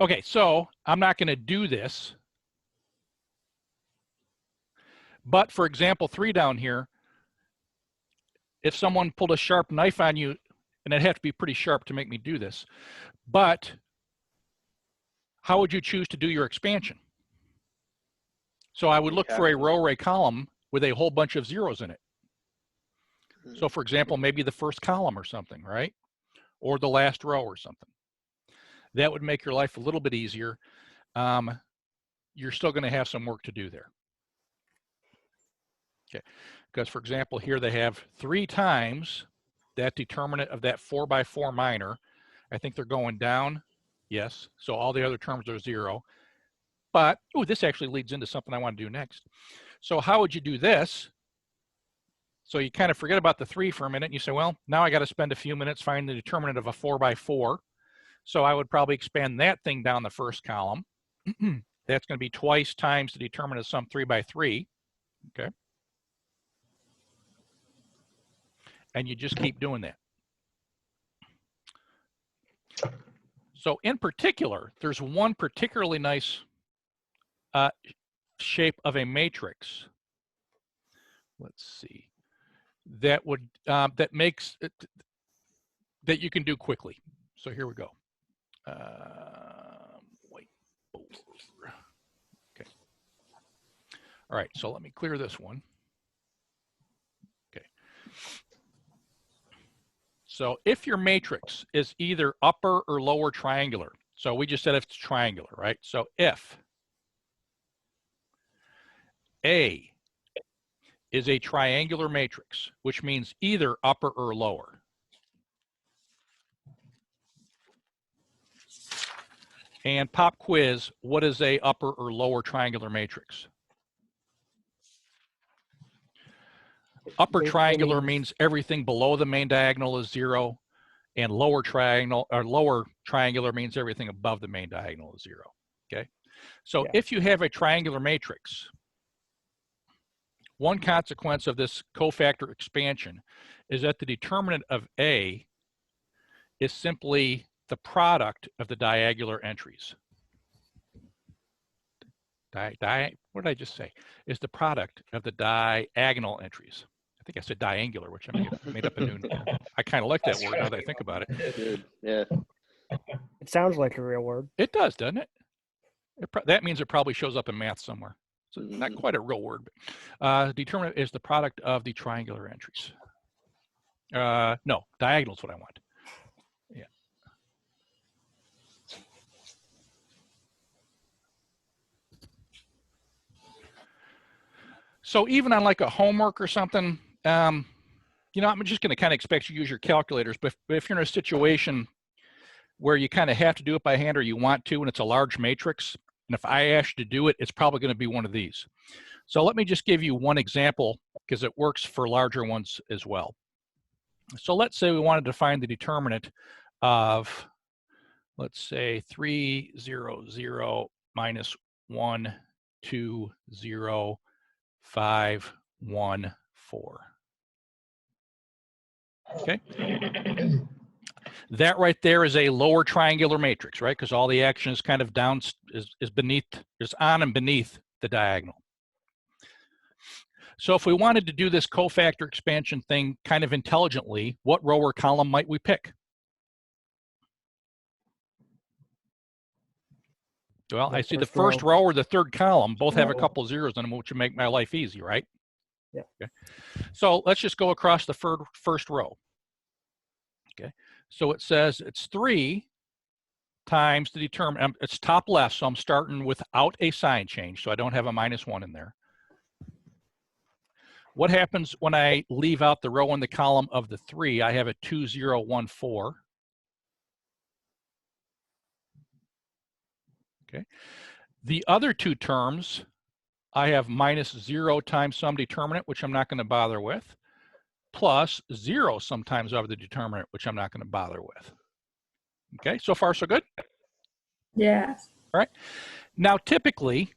[SPEAKER 2] Okay. Okay, so I'm not going to do this. But for example, 3 down here, if someone pulled a sharp knife on you, and it'd have to be pretty sharp to make me do this, but how would you choose to do your expansion? So I would look for a row or a column with a whole bunch of zeros in it. So for example, maybe the first column or something, right? Or the last row or something. That would make your life a little bit easier. You're still going to have some work to do there. Okay, because for example, here they have 3 times that determinant of that 4x4 minor. I think they're going down. Yes, so all the other terms are 0. But, oh, this actually leads into something I want to do next. So how would you do this? So you kind of forget about the 3 for a minute, and you say, well, now I got to spend a few minutes finding the determinant of a 4x4. So I would probably expand that thing down the first column. That's going to be twice times the determinant of some 3x3. Okay. And you just keep doing that. So in particular, there's one particularly nice shape of a matrix. Let's see. That would that makes it, that you can do quickly. So here we go. Whiteboard. Okay. All right. So let me clear this one. Okay. So if your matrix is either upper or lower triangular, so we just said if it's triangular, right? So if A is a triangular matrix, which means either upper or lower. And pop quiz, what is a upper or lower triangular matrix? Upper triangular means everything below the main diagonal is 0, and lower triangular means everything above the main diagonal is 0. Okay, so if you have a triangular matrix, one consequence of this cofactor expansion is that the determinant of A is simply the product of the diagonal entries. What did I just say? Is the product of the diagonal entries. I think I said diangular, which I made up a new. I kind of like that word now that I think about it.
[SPEAKER 5] Good. Yeah.
[SPEAKER 7] It sounds like a real word.
[SPEAKER 2] It does, doesn't it? That means it probably shows up in math somewhere. So not quite a real word, but determinant is the product of the triangular entries. No, diagonal is what I want. Yeah. So even on like a homework or something, you know, I'm just going to kind of expect you to use your calculators, but if you're in a situation where you kind of have to do it by hand or you want to, and it's a large matrix, And if I ask you to do it, it's probably going to be one of these. So let me just give you one example because it works for larger ones as well. So let's say we wanted to find the determinant of, let's say 3, 0, 0, minus 1, 2, 0, 5, 1, 4. Okay. That right there is a lower triangular matrix, right? Because all the action is kind of down, is beneath, is on and beneath the diagonal. So if we wanted to do this cofactor expansion thing kind of intelligently, what row or column might we pick? Well, I see the first row or the third column both have a couple zeros in them, which would make my life easy, right?
[SPEAKER 7] Yeah.
[SPEAKER 2] Okay. So let's just go across the first row. Okay. So it says it's 3 times the determinant. It's top left, so I'm starting without a sign change, so I don't have a -1 in there. What happens when I leave out the row and the column of the 3? I have a 2, 0, 1, 4. Okay. The other two terms, I have -0 times some determinant, which I'm not going to bother with, plus 0 sometimes over the determinant, which I'm not going to bother with. Okay, so far so good?
[SPEAKER 8] Yes.
[SPEAKER 2] All right. Now, typically,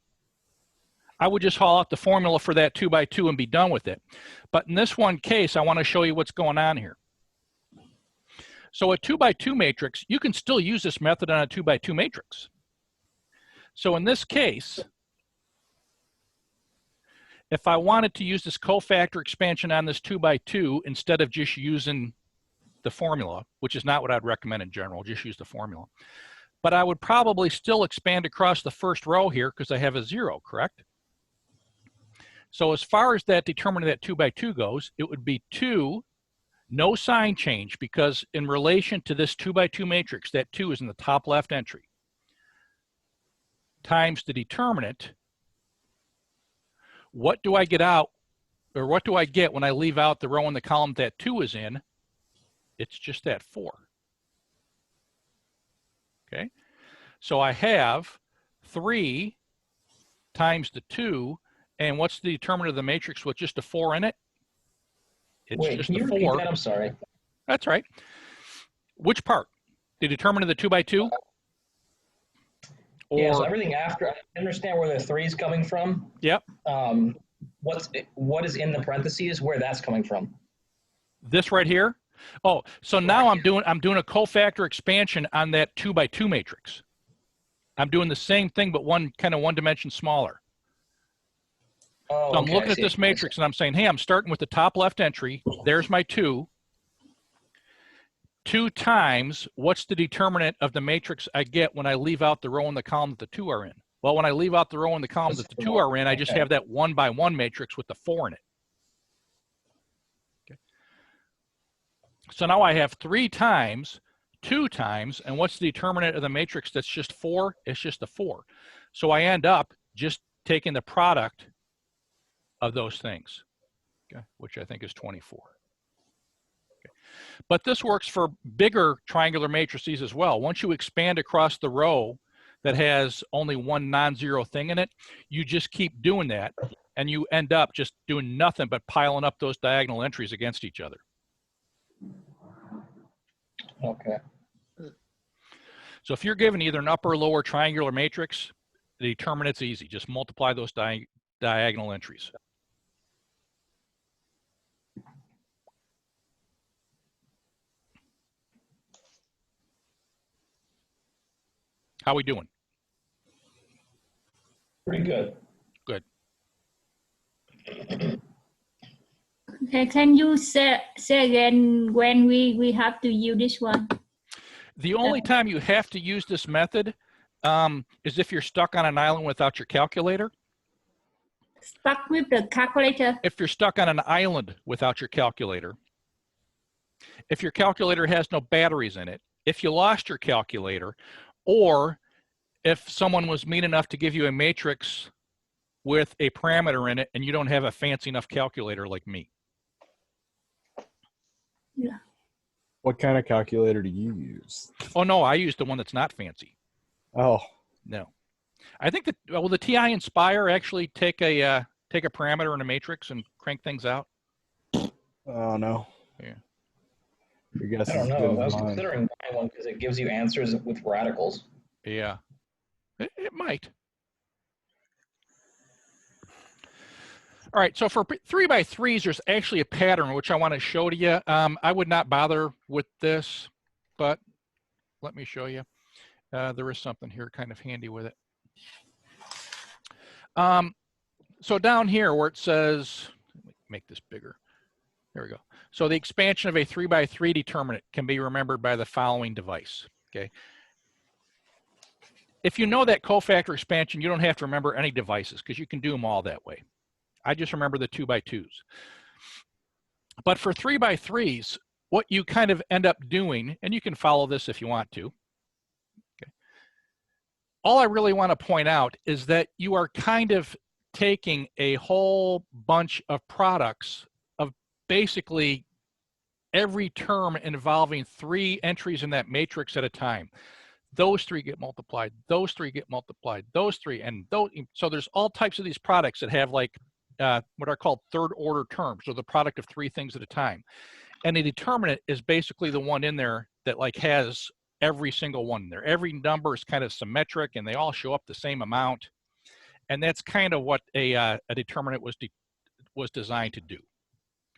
[SPEAKER 2] I would just haul out the formula for that 2 by 2 and be done with it. But in this one case, I want to show you what's going on here. So a 2 by 2 matrix, you can still use this method on a 2 by 2 matrix. So in this case, if I wanted to use this cofactor expansion on this 2 by 2 instead of just using the formula, which is not what I'd recommend in general, just use the formula. But I would probably still expand across the first row here because I have a 0, correct? So as far as that determinant of that 2 by 2 goes, it would be 2, no sign change, because in relation to this 2 by 2 matrix, that 2 is in the top left entry, times the determinant. What do I get out, or what do I get when I leave out the row and the column that 2 is in? It's just that 4. Okay, so I have 3 times the 2, and what's the determinant of the matrix with just a 4 in it? It's
[SPEAKER 6] Wait,
[SPEAKER 2] just
[SPEAKER 6] can you
[SPEAKER 2] the
[SPEAKER 6] repeat
[SPEAKER 2] 4.
[SPEAKER 6] that? I'm sorry.
[SPEAKER 2] That's right. Which part? The determinant of the 2 by 2? Or,
[SPEAKER 6] Yeah, so everything after, I understand where the 3 is coming from.
[SPEAKER 2] Yep.
[SPEAKER 6] What is in the parentheses, where that's coming from?
[SPEAKER 2] This right here? Oh, so now I'm doing a cofactor expansion on that 2 by 2 matrix. I'm doing the same thing, but one dimension smaller.
[SPEAKER 6] Oh,
[SPEAKER 2] So I'm
[SPEAKER 6] okay,
[SPEAKER 2] looking at this matrix and I'm saying, hey, I'm starting with the top left entry. There's my 2. 2 times, what's the determinant of the matrix I get when I leave out the row and the column that the 2 are in? Well, when I leave out the row and the column that the 2 are in, I just have that 1 by 1 matrix with the 4 in it. Okay. So now I have 3 times, 2 times, and what's the determinant of the matrix that's just 4? It's just a 4. So I end up just taking the product of those things, okay, which I think is 24. Okay. But this works for bigger triangular matrices as well. Once you expand across the row that has only one non-zero thing in it, you just keep doing that, and you end up just doing nothing but piling up those diagonal entries against each other.
[SPEAKER 6] Okay.
[SPEAKER 2] So if you're given either an upper or lower triangular matrix, the determinant's easy. Just multiply those diagonal entries. How are we doing?
[SPEAKER 6] Pretty good.
[SPEAKER 2] Good.
[SPEAKER 8] Okay, can you say again when we have to use this one?
[SPEAKER 2] The only time you have to use this method is if you're stuck on an island without your calculator.
[SPEAKER 8] Stuck with the calculator?
[SPEAKER 2] If you're stuck on an island without your calculator. If your calculator has no batteries in it. If you lost your calculator, or if someone was mean enough to give you a matrix with a parameter in it and you don't have a fancy enough calculator like me.
[SPEAKER 8] Yeah.
[SPEAKER 3] What kind of calculator do you use?
[SPEAKER 2] Oh, no, I use the one that's not fancy.
[SPEAKER 3] Oh.
[SPEAKER 2] No. I think that, will the TI Inspire actually take a parameter in a matrix and crank things out?
[SPEAKER 3] Oh no.
[SPEAKER 2] Yeah.
[SPEAKER 3] Your guess
[SPEAKER 6] I don't
[SPEAKER 3] is
[SPEAKER 6] know.
[SPEAKER 3] good
[SPEAKER 6] I
[SPEAKER 3] as
[SPEAKER 6] was
[SPEAKER 3] mine.
[SPEAKER 6] considering buying one because it gives you answers with radicals.
[SPEAKER 2] Yeah. It might. All right, so for 3x3s, there's actually a pattern which I want to show to you. I would not bother with this, but let me show you. There is something here kind of handy with it. So down here where it says, let me make this bigger. There we go. So the expansion of a 3x3 determinant can be remembered by the following device, okay? If you know that cofactor expansion, you don't have to remember any devices because you can do them all that way. I just remember the 2x2s. But for 3x3s, what you kind of end up doing, and you can follow this if you want to, okay? All I really want to point out is that you are kind of taking a whole bunch of products of basically every term involving 3 entries in that matrix at a time. Those 3 get multiplied, those 3 get multiplied, those 3, and those. So there's all types of these products that have like what are called third order terms, or the product of 3 things at a time. And the determinant is basically the one in there that like has every single one in there. Every number is kind of symmetric and they all show up the same amount. And that's kind of what a determinant was designed to do.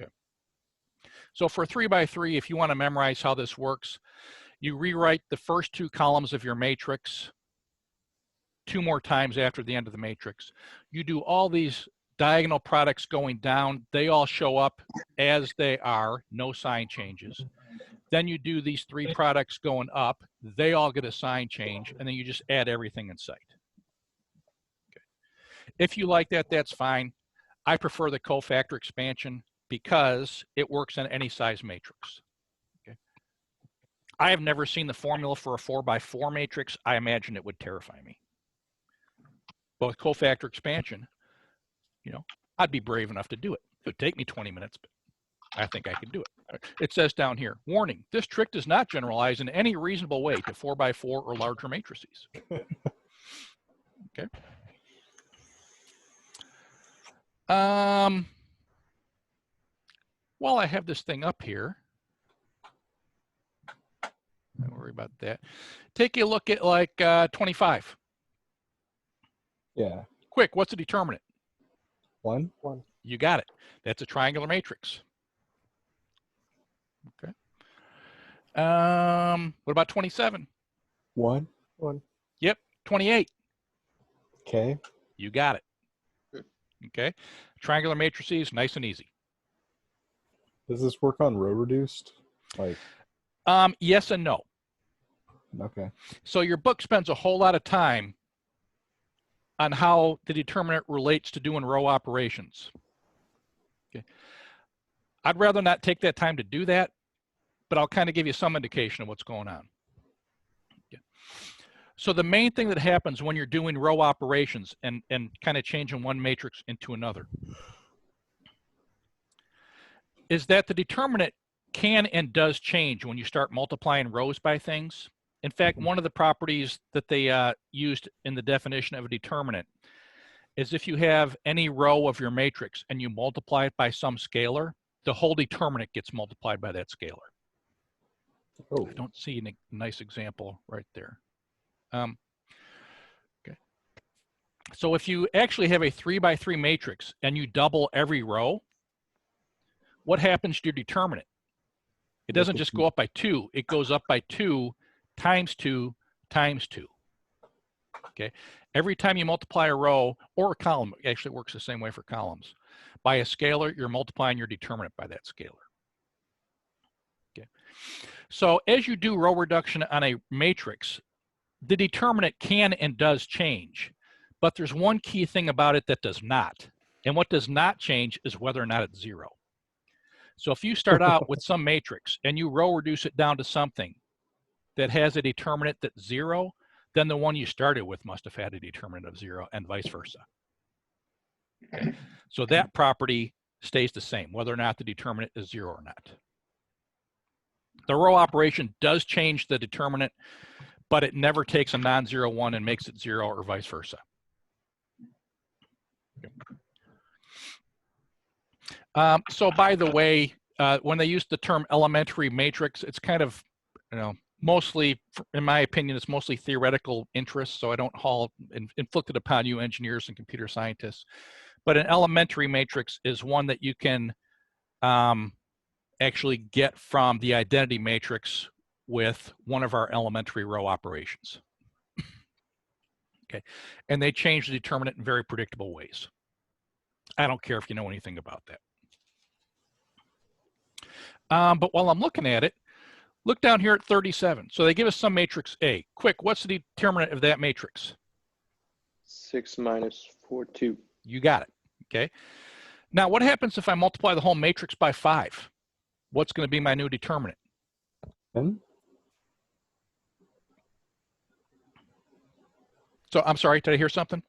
[SPEAKER 2] Okay. So for 3x3, if you want to memorize how this works, you rewrite the first 2 columns of your matrix 2 more times after the end of the matrix. You do all these diagonal products going down. They all show up as they are, no sign changes. Then you do these 3 products going up. They all get a sign change, and then you just add everything in sight. Okay. If you like that, that's fine. I prefer the cofactor expansion because it works on any size matrix. Okay. I have never seen the formula for a 4x4 matrix. I imagine it would terrify me. But with cofactor expansion, you know, I'd be brave enough to do it. It would take me 20 minutes, but I think I can do it. It says down here, warning, this trick does not generalize in any reasonable way to 4x4 or larger matrices. Okay. While I have this thing up here, don't worry about that. Take a look at like 25.
[SPEAKER 3] Yeah.
[SPEAKER 2] Quick, what's the determinant?
[SPEAKER 3] 1.
[SPEAKER 2] You got it. That's a triangular matrix. Okay. What about 27?
[SPEAKER 3] 1.
[SPEAKER 2] Yep. 28.
[SPEAKER 3] Okay.
[SPEAKER 2] You got it. Okay. Triangular matrices, nice and easy.
[SPEAKER 3] Does this work on row reduced? Like.
[SPEAKER 2] Yes and no.
[SPEAKER 3] Okay.
[SPEAKER 2] So your book spends a whole lot of time on how the determinant relates to doing row operations. Okay. I'd rather not take that time to do that, but I'll kind of give you some indication of what's going on. Okay. So the main thing that happens when you're doing row operations and kind of changing one matrix into another is that the determinant can and does change when you start multiplying rows by things. In fact, one of the properties that they used in the definition of a determinant is if you have any row of your matrix and you multiply it by some scalar, the whole determinant gets multiplied by that scalar. Oh. I don't see a nice example right there. Okay. So if you actually have a 3x3 matrix and you double every row, what happens to your determinant? It doesn't just go up by 2, it goes up by 2 times 2 times 2. Okay. Every time you multiply a row or a column, it actually works the same way for columns. By a scalar, you're multiplying your determinant by that scalar. Okay. So as you do row reduction on a matrix, the determinant can and does change, but there's one key thing about it that does not. And what does not change is whether or not it's 0. So if you start out with some matrix and you row reduce it down to something that has a determinant that's 0, then the one you started with must have had a determinant of 0 and vice versa. Okay. So that property stays the same, whether or not the determinant is 0 or not. The row operation does change the determinant, but it never takes a non-zero one and makes it 0 or vice versa. So by the way, when they use the term elementary matrix, it's kind of, mostly, in my opinion, it's mostly theoretical interest, so I don't inflict it upon you engineers and computer scientists. But an elementary matrix is one that you can actually get from the identity matrix with one of our elementary row operations. Okay, and they change the determinant in very predictable ways. I don't care if you know anything about that. But while I'm looking at it, look down here at 37. So they give us some matrix A. Quick, what's the determinant of that matrix?
[SPEAKER 5] 6 minus 4, 2.
[SPEAKER 2] You got it, okay? Now, what happens if I multiply the whole matrix by 5? What's going to be my new determinant?
[SPEAKER 3] 10?
[SPEAKER 2] So, I'm sorry, did I hear something?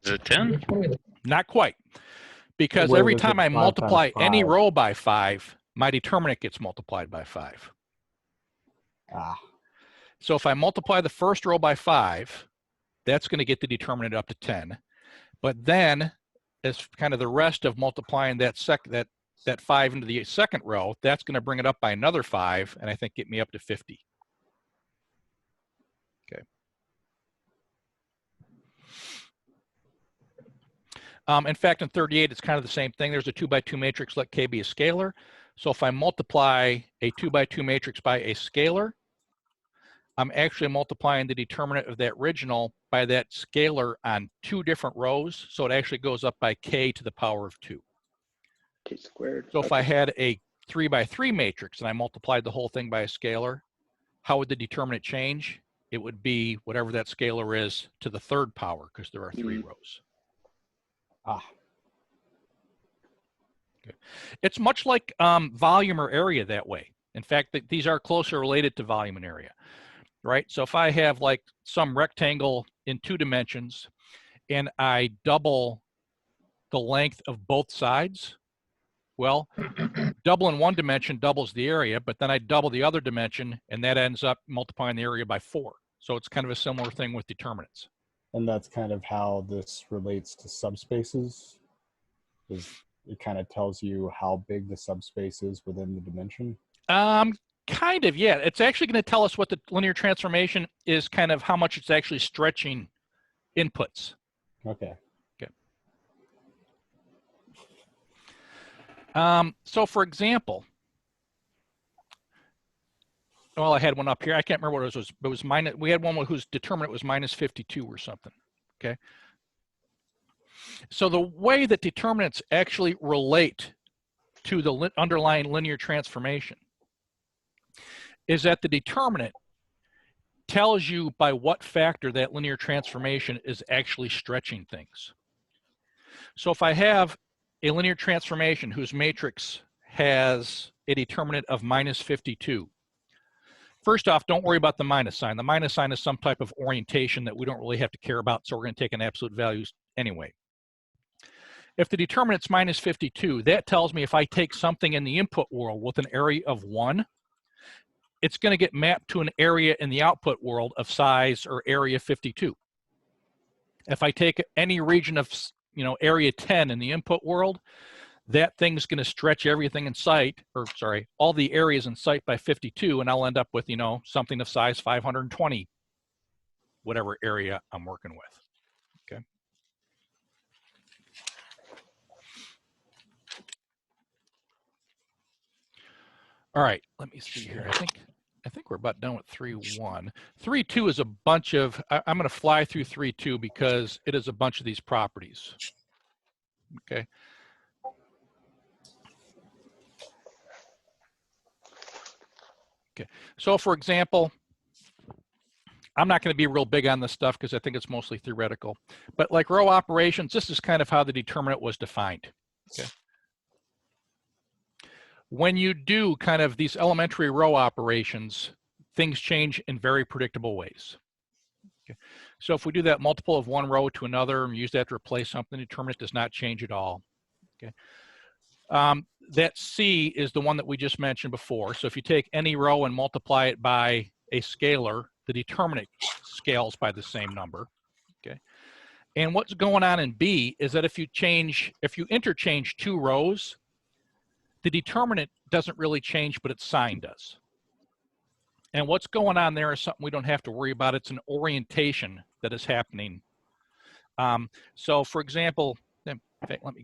[SPEAKER 1] Is it 10?
[SPEAKER 2] Not quite. Because
[SPEAKER 3] Wait,
[SPEAKER 2] every
[SPEAKER 3] is it
[SPEAKER 2] time I
[SPEAKER 3] 5
[SPEAKER 2] multiply
[SPEAKER 3] times
[SPEAKER 2] any
[SPEAKER 3] 5?
[SPEAKER 2] row by 5, my determinant gets multiplied by 5.
[SPEAKER 3] Ah,
[SPEAKER 2] So if I multiply the first row by 5, that's going to get the determinant up to 10. But then, as kind of the rest of multiplying that 5 into the second row, that's going to bring it up by another 5, and I think get me up to 50. Okay. In fact, in 38, it's kind of the same thing. There's a 2 by 2 matrix, let K be a scalar. So if I multiply a 2 by 2 matrix by a scalar, I'm actually multiplying the determinant of that original by that scalar on 2 different rows. So it actually goes up by K to the power of 2.
[SPEAKER 5] K squared.
[SPEAKER 2] So if I had a 3 by 3 matrix and I multiplied the whole thing by a scalar, how would the determinant change? It would be whatever that scalar is to the 3rd power, because there are 3 rows.
[SPEAKER 3] ah.
[SPEAKER 2] Okay. It's much like volume or area that way. In fact, these are closely related to volume and area, right? So if I have like some rectangle in 2 dimensions and I double the length of both sides, well, double in 1 dimension doubles the area, but then I double the other dimension and that ends up multiplying the area by 4. So it's kind of a similar thing with determinants.
[SPEAKER 3] And that's kind of how this relates to subspaces. It kind of tells you how big the subspace is within the dimension.
[SPEAKER 2] Kind of, yeah. It's actually going to tell us what the linear transformation is, kind of how much it's actually stretching inputs.
[SPEAKER 3] Okay.
[SPEAKER 2] Okay. So for example, well, I had one up here. I can't remember what it was. It was minus. We had one whose determinant was minus 52 or something. Okay. So the way that determinants actually relate to the underlying linear transformation is that the determinant tells you by what factor that linear transformation is actually stretching things. So if I have a linear transformation whose matrix has a determinant of minus 52, first off, don't worry about the minus sign. The minus sign is some type of orientation that we don't really have to care about, so we're going to take an absolute values anyway. If the determinant's minus 52, that tells me if I take something in the input world with an area of 1, it's going to get mapped to an area in the output world of size or area 52. If I take any region of, area 10 in the input world, that thing's going to stretch everything in sight, all the areas in sight by 52, and I'll end up with, something of size 520, whatever area I'm working with. Okay. All right, let me see here. I think we're about done with 3.1. 3.2 is a bunch of, I'm going to fly through 3.2 because it is a bunch of these properties. Okay. Okay. So for example, I'm not going to be real big on this stuff because I think it's mostly theoretical, but like row operations, this is kind of how the determinant was defined. Okay. When you do kind of these elementary row operations, things change in very predictable ways. Okay. So if we do that multiple of one row to another and use that to replace something, the determinant does not change at all. Okay. That C is the one that we just mentioned before. So if you take any row and multiply it by a scalar, the determinant scales by the same number, okay? And what's going on in B is that if you interchange two rows, the determinant doesn't really change, but its sign does. And what's going on there is something we don't have to worry about. It's an orientation that is happening. So for example, in fact, let me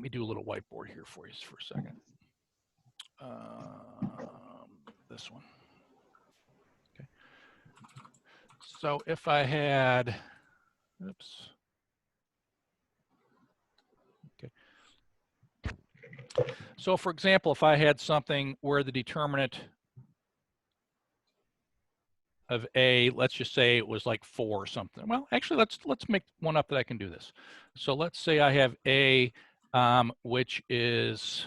[SPEAKER 2] do a little whiteboard here for you for a second. This one. Okay. So if I had, oops. Okay. So for example, if I had something where the determinant of A, let's just say it was like 4 or something. Well, actually, let's make one up that I can do this. So let's say I have A, which is,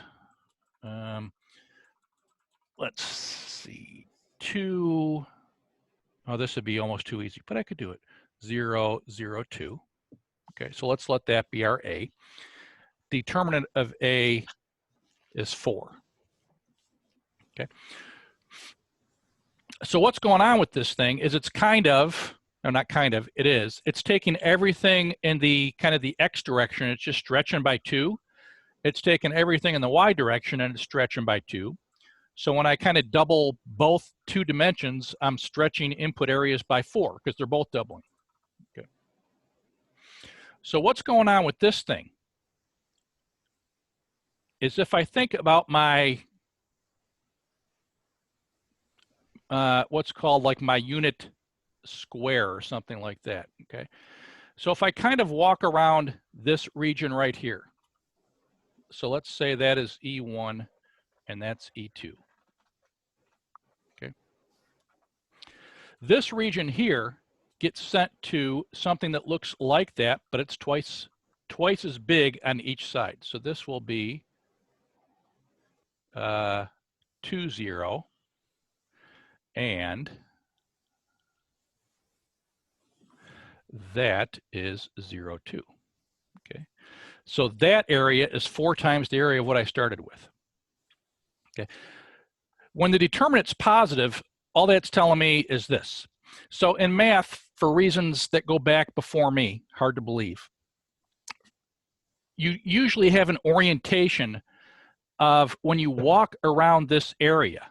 [SPEAKER 2] let's see, 2. Oh, this would be almost too easy, but I could do it. 0, 0, 2. Okay, so let's let that be our A. Determinant of A is 4. Okay. So what's going on with this thing is it's kind of, no, not kind of, it is. It's taking everything in the kind of the X direction. It's just stretching by 2. It's taking everything in the Y direction and it's stretching by 2. So when I kind of double both 2 dimensions, I'm stretching input areas by 4 because they're both doubling. Okay. So what's going on with this thing is if I think about my what's called like my unit square or something like that, okay? So if I kind of walk around this region right here, so let's say that is E1 and that's E2, okay? This region here gets sent to something that looks like that, but it's twice as big on each side. So this will be 2, 0, and that is 0, 2. Okay, so that area is 4 times the area of what I started with. Okay, when the determinant's positive, all that's telling me is this. So in math, for reasons that go back before me, hard to believe, you usually have an orientation of when you walk around this area.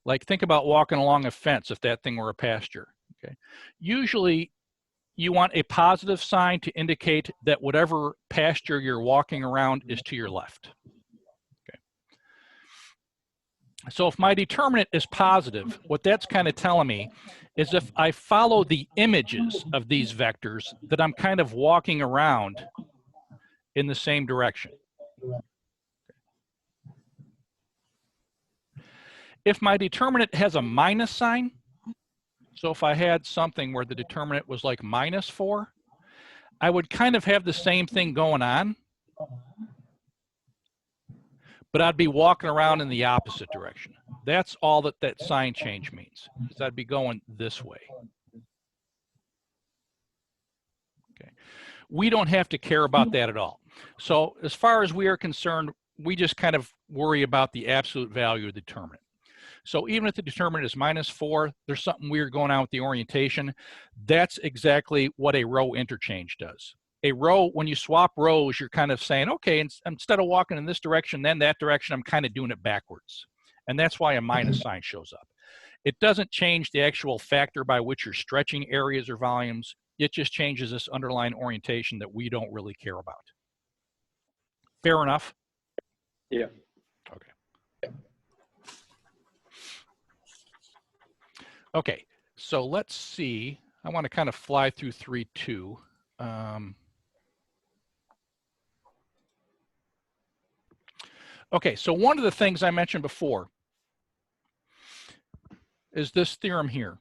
[SPEAKER 2] Like think about walking along a fence if that thing were a pasture. Okay, usually you want a positive sign to indicate that whatever pasture you're walking around is to your left. Okay. So if my determinant is positive, what that's kind of telling me is if I follow the images of these vectors, that I'm kind of walking around in the same direction. If my determinant has a minus sign, so if I had something where the determinant was like -4, I would kind of have the same thing going on, but I'd be walking around in the opposite direction. That's all that that sign change means, is I'd be going this way. Okay. We don't have to care about that at all. So as far as we are concerned, we just kind of worry about the absolute value of the determinant. So even if the determinant is -4, there's something weird going on with the orientation. That's exactly what a row interchange does. A row, when you swap rows, you're kind of saying, okay, instead of walking in this direction, then that direction, I'm kind of doing it backwards. And that's why a minus sign shows up. It doesn't change the actual factor by which you're stretching areas or volumes. It just changes this underlying orientation that we don't really care about. Fair enough?
[SPEAKER 5] Yeah.
[SPEAKER 2] Okay. Okay, so let's see. I want to kind of fly through 3.2. Okay, so one of the things I mentioned before is this theorem here.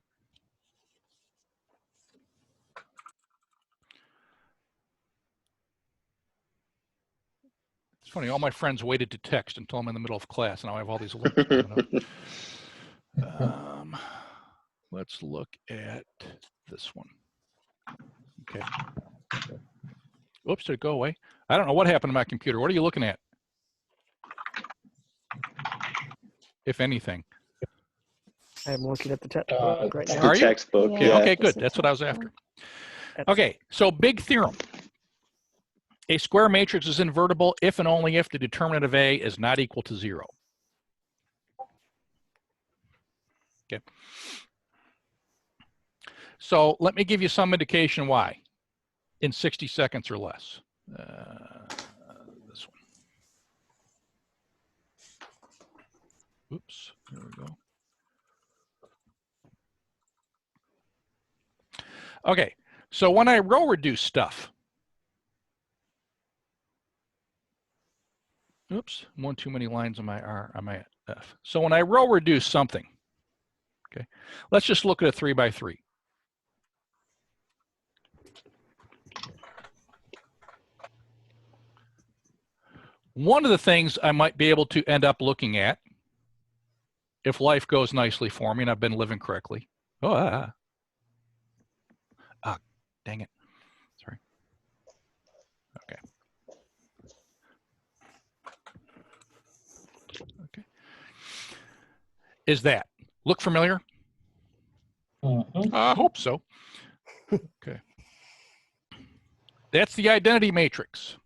[SPEAKER 2] It's funny, all my friends waited to text until I'm in the middle of class, and now I have all these alerts coming up. Let's look at this one. Okay. Oops, did it go away? I don't know what happened to my computer. What are you looking at? If anything.
[SPEAKER 7] I'm looking at the textbook right
[SPEAKER 5] It's
[SPEAKER 7] now.
[SPEAKER 5] the
[SPEAKER 2] Are you?
[SPEAKER 5] textbook.
[SPEAKER 4] Yeah.
[SPEAKER 5] Yeah.
[SPEAKER 2] Okay, good. That's what I was after. Okay, so big theorem. A square matrix is invertible if and only if the determinant of A is not equal to 0. Okay. So let me give you some indication why in 60 seconds or less. This one. Oops, there we go. Okay, so when I row reduce stuff, oops, one too many lines on my R, on my F. So when I row reduce something, okay, let's just look at a 3 by 3. One of the things I might be able to end up looking at, if life goes nicely for me and I've been living correctly. Oh, dang it. Sorry. Okay. Okay. Is that look familiar? I hope so. Okay. That's the identity matrix.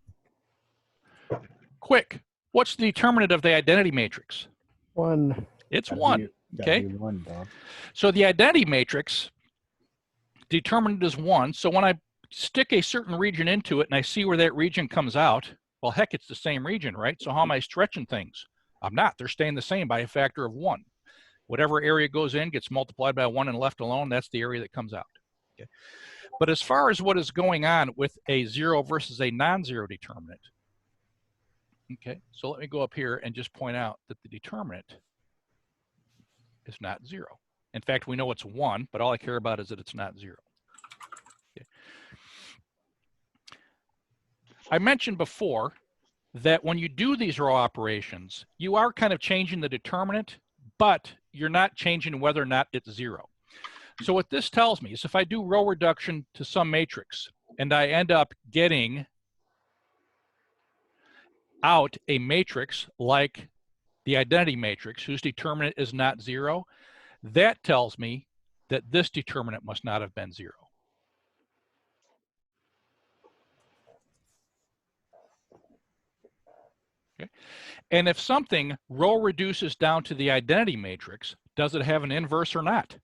[SPEAKER 2] Quick, what's the determinant of the identity matrix?
[SPEAKER 7] 1.
[SPEAKER 2] It's
[SPEAKER 3] Gotta
[SPEAKER 2] 1.
[SPEAKER 3] be-
[SPEAKER 2] Okay.
[SPEAKER 3] gotta be 1, Bob.
[SPEAKER 2] So the identity matrix determinant is 1. So when I stick a certain region into it and I see where that region comes out, well, heck, it's the same region, right? So how am I stretching things? I'm not. They're staying the same by a factor of 1. Whatever area goes in gets multiplied by 1 and left alone. That's the area that comes out. Okay. But as far as what is going on with a 0 versus a non-zero determinant, okay, so let me go up here and just point out that the determinant is not 0. In fact, we know it's 1, but all I care about is that it's not 0. Okay. I mentioned before that when you do these row operations, you are kind of changing the determinant, but you're not changing whether or not it's 0. So what this tells me is if I do row reduction to some matrix and I end up getting out a matrix like the identity matrix whose determinant is not 0, that tells me that this determinant must not have been 0. Okay. And if something row reduces down to the identity matrix, does it have an inverse or not?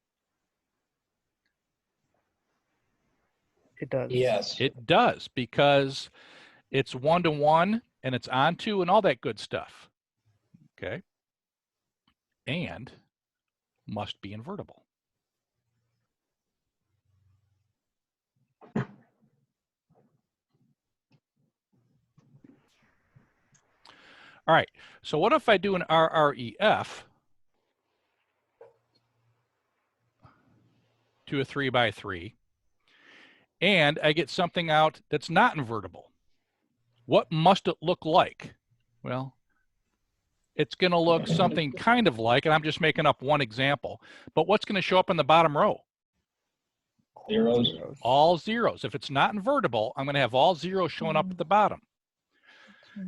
[SPEAKER 7] It does.
[SPEAKER 6] Yes.
[SPEAKER 2] It does, because it's 1 to 1 and it's onto and all that good stuff. Okay. And must be invertible. All right, so what if I do an RREF to a 3 by 3 and I get something out that's not invertible? What must it look like? Well, it's going to look something kind of like, and I'm just making up one example, but what's going to show up in the bottom row?
[SPEAKER 6] Zeros.
[SPEAKER 2] All zeros. If it's not invertible, I'm going to have all zeros showing up at the bottom.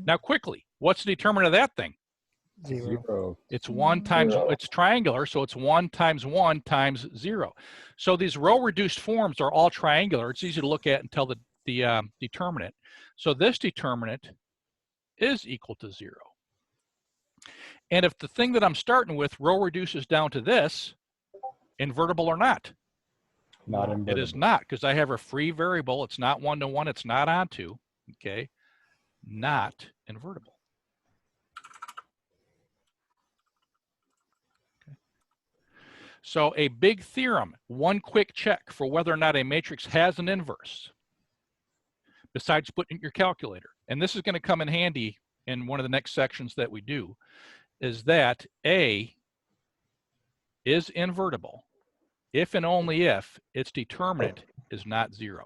[SPEAKER 2] Now quickly, what's the determinant of that thing?
[SPEAKER 7] 0.
[SPEAKER 2] It's 1 times,
[SPEAKER 6] Zero.
[SPEAKER 2] it's triangular, so it's 1 times 1 times 0. So these row reduced forms are all triangular. It's easy to look at and tell the determinant. So this determinant is equal to 0. And if the thing that I'm starting with row reduces down to this, invertible or not?
[SPEAKER 3] Not invertible.
[SPEAKER 2] It is not, because I have a free variable. It's not 1 to 1. It's not onto. Okay. Not invertible. Okay. So a big theorem, one quick check for whether or not a matrix has an inverse, besides putting it in your calculator, and this is going to come in handy in one of the next sections that we do, is that A is invertible if and only if its determinant is not 0.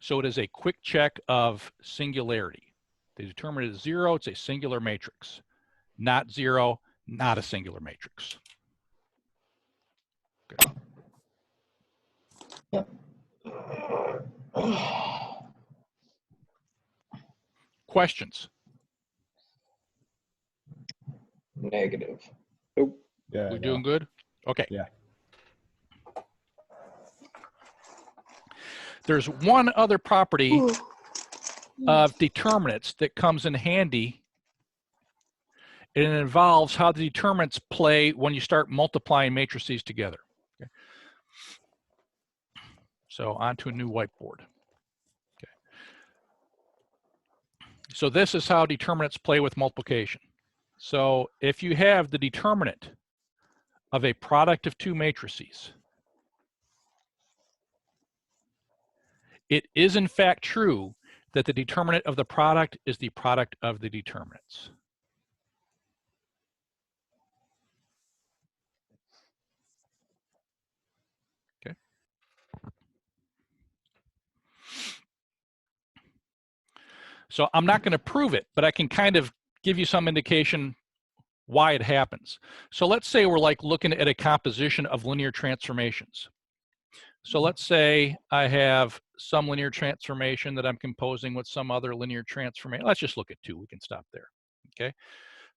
[SPEAKER 2] So it is a quick check of singularity. The determinant is 0, it's a singular matrix. Not 0, not a singular matrix. Okay.
[SPEAKER 6] Yep.
[SPEAKER 2] Questions?
[SPEAKER 6] Negative.
[SPEAKER 5] Nope.
[SPEAKER 3] Yeah.
[SPEAKER 2] We're doing good? Okay.
[SPEAKER 3] Yeah.
[SPEAKER 2] There's one other property of determinants that comes in handy, and it involves how the determinants play when you start multiplying matrices together. Okay. So onto a new whiteboard. Okay. So this is how determinants play with multiplication. So if you have the determinant of a product of two matrices, it is in fact true that the determinant of the product is the product of the determinants. Okay. So I'm not going to prove it, but I can kind of give you some indication why it happens. So let's say we're like looking at a composition of linear transformations. So let's say I have some linear transformation that I'm composing with some other linear transformation. Let's just look at two. We can stop there. Okay.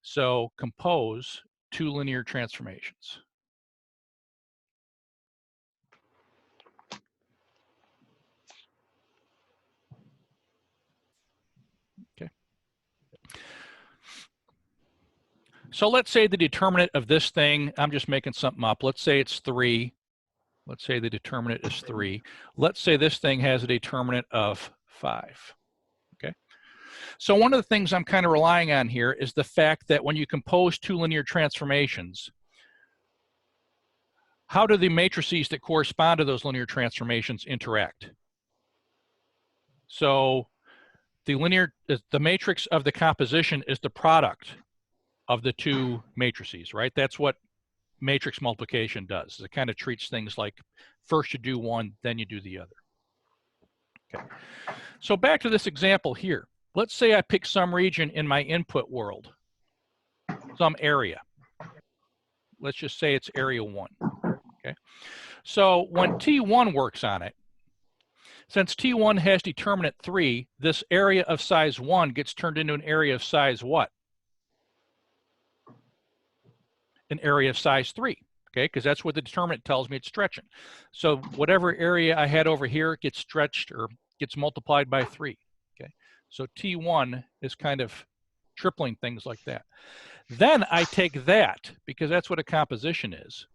[SPEAKER 2] So compose two linear transformations. Okay. So let's say the determinant of this thing, I'm just making something up. Let's say it's 3. Let's say the determinant is 3. Let's say this thing has a determinant of 5. Okay. So one of the things I'm kind of relying on here is the fact that when you compose two linear transformations, how do the matrices that correspond to those linear transformations interact? So the matrix of the composition is the product of the two matrices, right? That's what matrix multiplication does. It kind of treats things like first you do one, then you do the other. Okay. So back to this example here. Let's say I pick some region in my input world, some area. Let's just say it's area 1. Okay. So when T1 works on it, since T1 has determinant 3, this area of size 1 gets turned into an area of size what? An area of size 3, okay? Because that's what the determinant tells me it's stretching. So whatever area I had over here gets stretched or gets multiplied by 3, okay? So T1 is kind of tripling things like that. Then I take that, because that's what a composition is.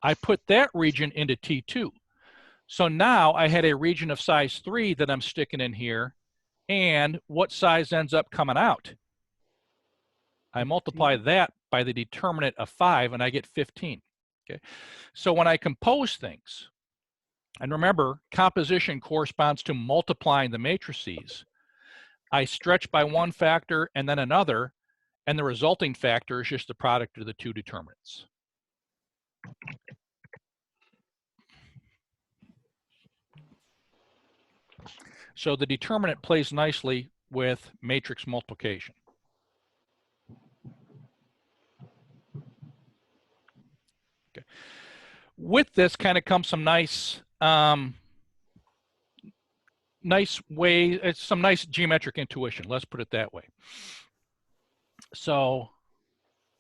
[SPEAKER 2] I put that region into T2. So now I had a region of size 3 that I'm sticking in here, and what size ends up coming out? I multiply that by the determinant of 5, and I get 15. Okay. So when I compose things, and remember, composition corresponds to multiplying the matrices, I stretch by one factor and then another, and the resulting factor is just the product of the two determinants. So the determinant plays nicely with matrix multiplication. Okay. With this kind of comes some nice some nice geometric intuition. Let's put it that way. So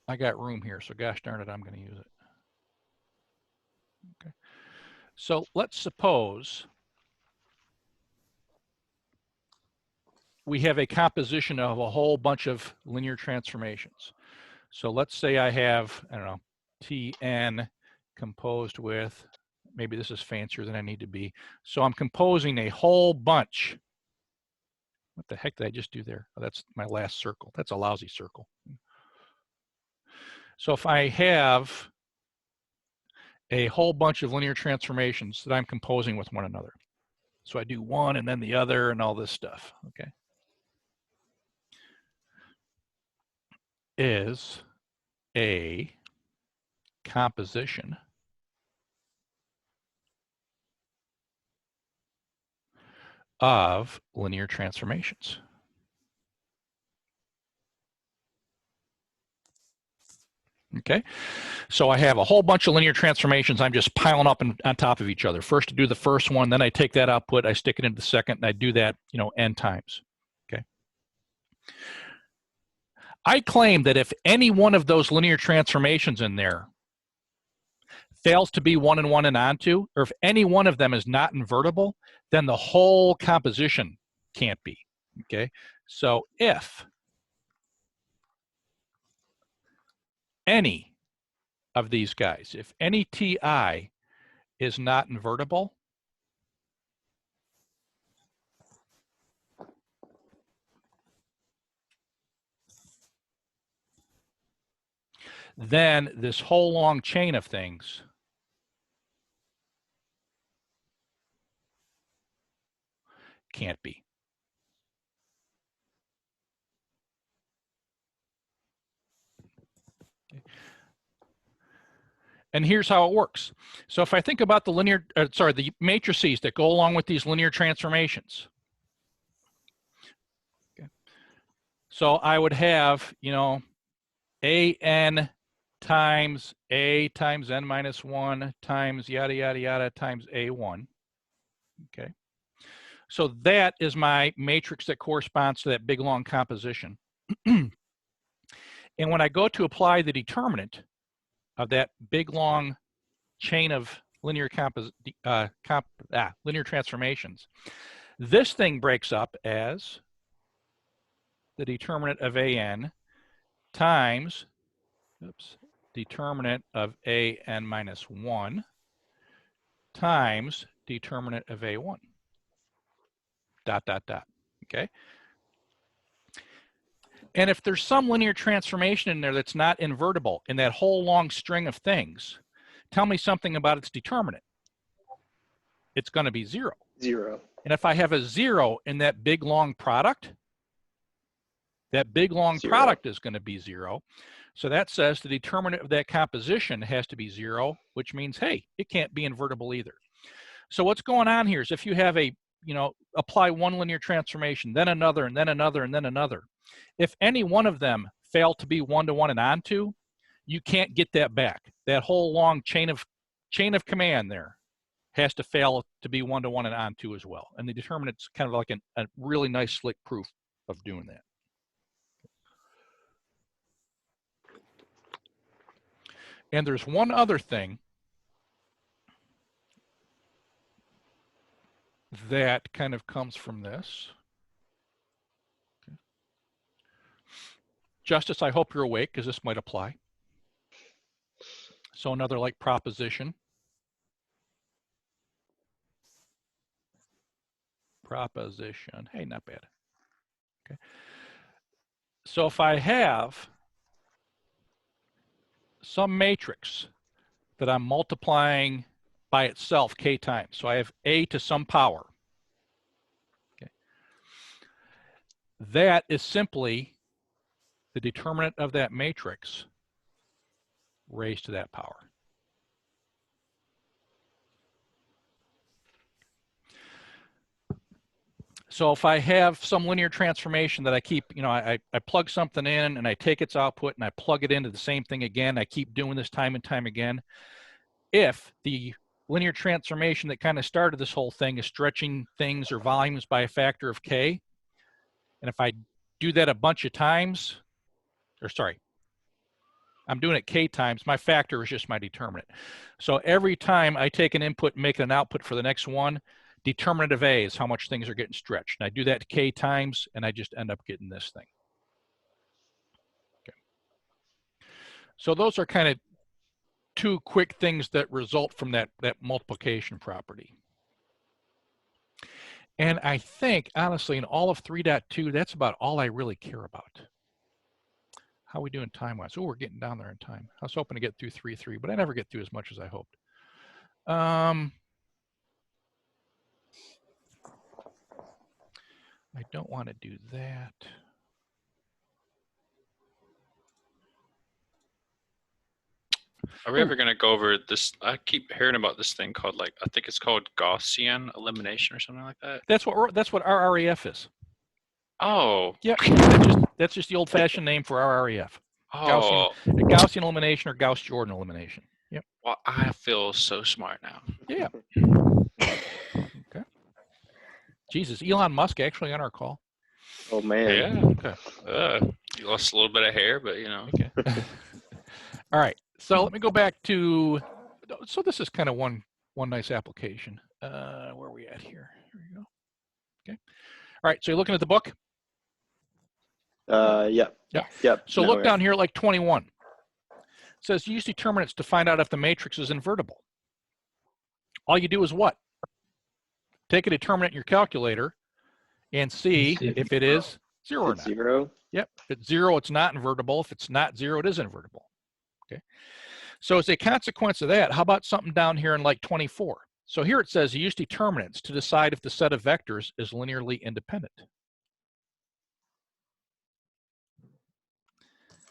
[SPEAKER 2] I got room here, so gosh darn it, I'm going to use it. Okay. So let's suppose we have a composition of a whole bunch of linear transformations. So let's say I have, I don't know, Tn composed with, maybe this is fancier than I need to be. So I'm composing a whole bunch. What the heck did I just do there? Oh, that's my last circle. That's a lousy circle. So if I have a whole bunch of linear transformations that I'm composing with one another. So I do one and then the other and all this stuff, okay? Is a composition of linear transformations. Okay, so I have a whole bunch of linear transformations I'm just piling up on top of each other. First to do the first one, then I take that output, I stick it into the second, and I do that, you know, n times. Okay, I claim that if any one of those linear transformations in there fails to be 1 and 1 and onto, or if any one of them is not invertible, then the whole composition can't be. Okay, so if any of these guys, if any TI is not invertible, then this whole long chain of things can't be. And here's how it works. So if I think about the the matrices that go along with these linear transformations. Okay. So I would have, you know, AN times A times n minus 1 times yada, yada, yada times A1. Okay. So that is my matrix that corresponds to that big long composition. And when I go to apply the determinant of that big long chain of linear linear transformations, this thing breaks up as the determinant of AN times, determinant of AN minus 1 times determinant of A1, dot, dot, dot, okay? And if there's some linear transformation in there that's not invertible in that whole long string of things, tell me something about its determinant. It's going to be 0.
[SPEAKER 5] 0.
[SPEAKER 2] And if I have a 0 in that big long product, that big long
[SPEAKER 5] 0.
[SPEAKER 2] product is going to be 0. So that says the determinant of that composition has to be 0, which means, hey, it can't be invertible either. So what's going on here is if you have a, you know, apply one linear transformation, then another, and then another, and then another. If any one of them fail to be 1 to 1 and onto, you can't get that back. That whole long chain of command there has to fail to be 1 to 1 and onto as well. And the determinant's kind of like a really nice slick proof of doing that. And there's one other thing that kind of comes from this. Okay. Justice, I hope you're awake because this might apply. So another like proposition. Proposition, hey, not bad. Okay. So if I have some matrix that I'm multiplying by itself k times, so I have a to some power. Okay. That is simply the determinant of that matrix raised to that power. So if I have some linear transformation that I keep, you know, I plug something in and I take its output and I plug it into the same thing again, I keep doing this time and time again. If the linear transformation that kind of started this whole thing is stretching things or volumes by a factor of k, and if I do that a bunch of times, or sorry, I'm doing it k times, my factor is just my determinant. So every time I take an input and make it an output for the next one, determinant of A is how much things are getting stretched. And I do that k times, and I just end up getting this thing. Okay. So those are kind of two quick things that result from that multiplication property. And I think, honestly, in all of 3.2, that's about all I really care about. How are we doing time-wise? Oh, we're getting down there in time. I was hoping to get through 3.3, but I never get through as much as I hoped. I don't want to do that.
[SPEAKER 1] Are we ever going to go over this? I keep hearing about this thing called, like, I think it's called Gaussian elimination or something like that.
[SPEAKER 2] That's what RREF is.
[SPEAKER 1] Oh.
[SPEAKER 2] Yeah, that's just the old-fashioned name for RREF.
[SPEAKER 1] Oh.
[SPEAKER 2] Gaussian elimination or Gauss-Jordan elimination. Yep.
[SPEAKER 1] Well, I feel so smart now.
[SPEAKER 2] Yeah. Okay. Jesus, Elon Musk actually on our call.
[SPEAKER 5] Oh man.
[SPEAKER 1] Yeah.
[SPEAKER 2] Okay.
[SPEAKER 1] You lost a little bit of hair, but you know.
[SPEAKER 2] Okay. All right. So let me go back to. So this is kind of one nice application. Where are we at here? Here we go. Okay. All right. So you're looking at the book.
[SPEAKER 5] Yep.
[SPEAKER 2] Yep.
[SPEAKER 5] Yep.
[SPEAKER 2] So look down here, like 21. It says use determinants to find out if the matrix is invertible. All you do is what? Take a determinant in your calculator and see if it is 0 or not.
[SPEAKER 5] 0.
[SPEAKER 2] Yep. If it's 0, it's not invertible. If it's not 0, it is invertible. Okay. So as a consequence of that, how about something down here in like 24? So here it says use determinants to decide if the set of vectors is linearly independent.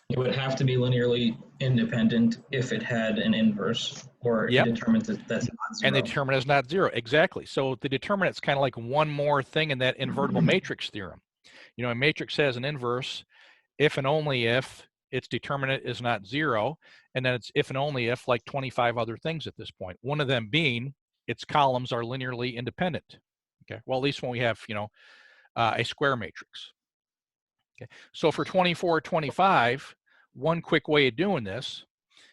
[SPEAKER 6] It would have to be linearly independent if it had an inverse, or if it determines that that's not 0.
[SPEAKER 2] And the determinant is not 0. Exactly. So the determinant is kind of like one more thing in that invertible matrix theorem. You know, a matrix has an inverse if and only if its determinant is not 0, and then it's if and only if like 25 other things at this point. One of them being its columns are linearly independent. Okay. Well, at least when we have, you know, a square matrix. Okay. So for 24 or 25, one quick way of doing this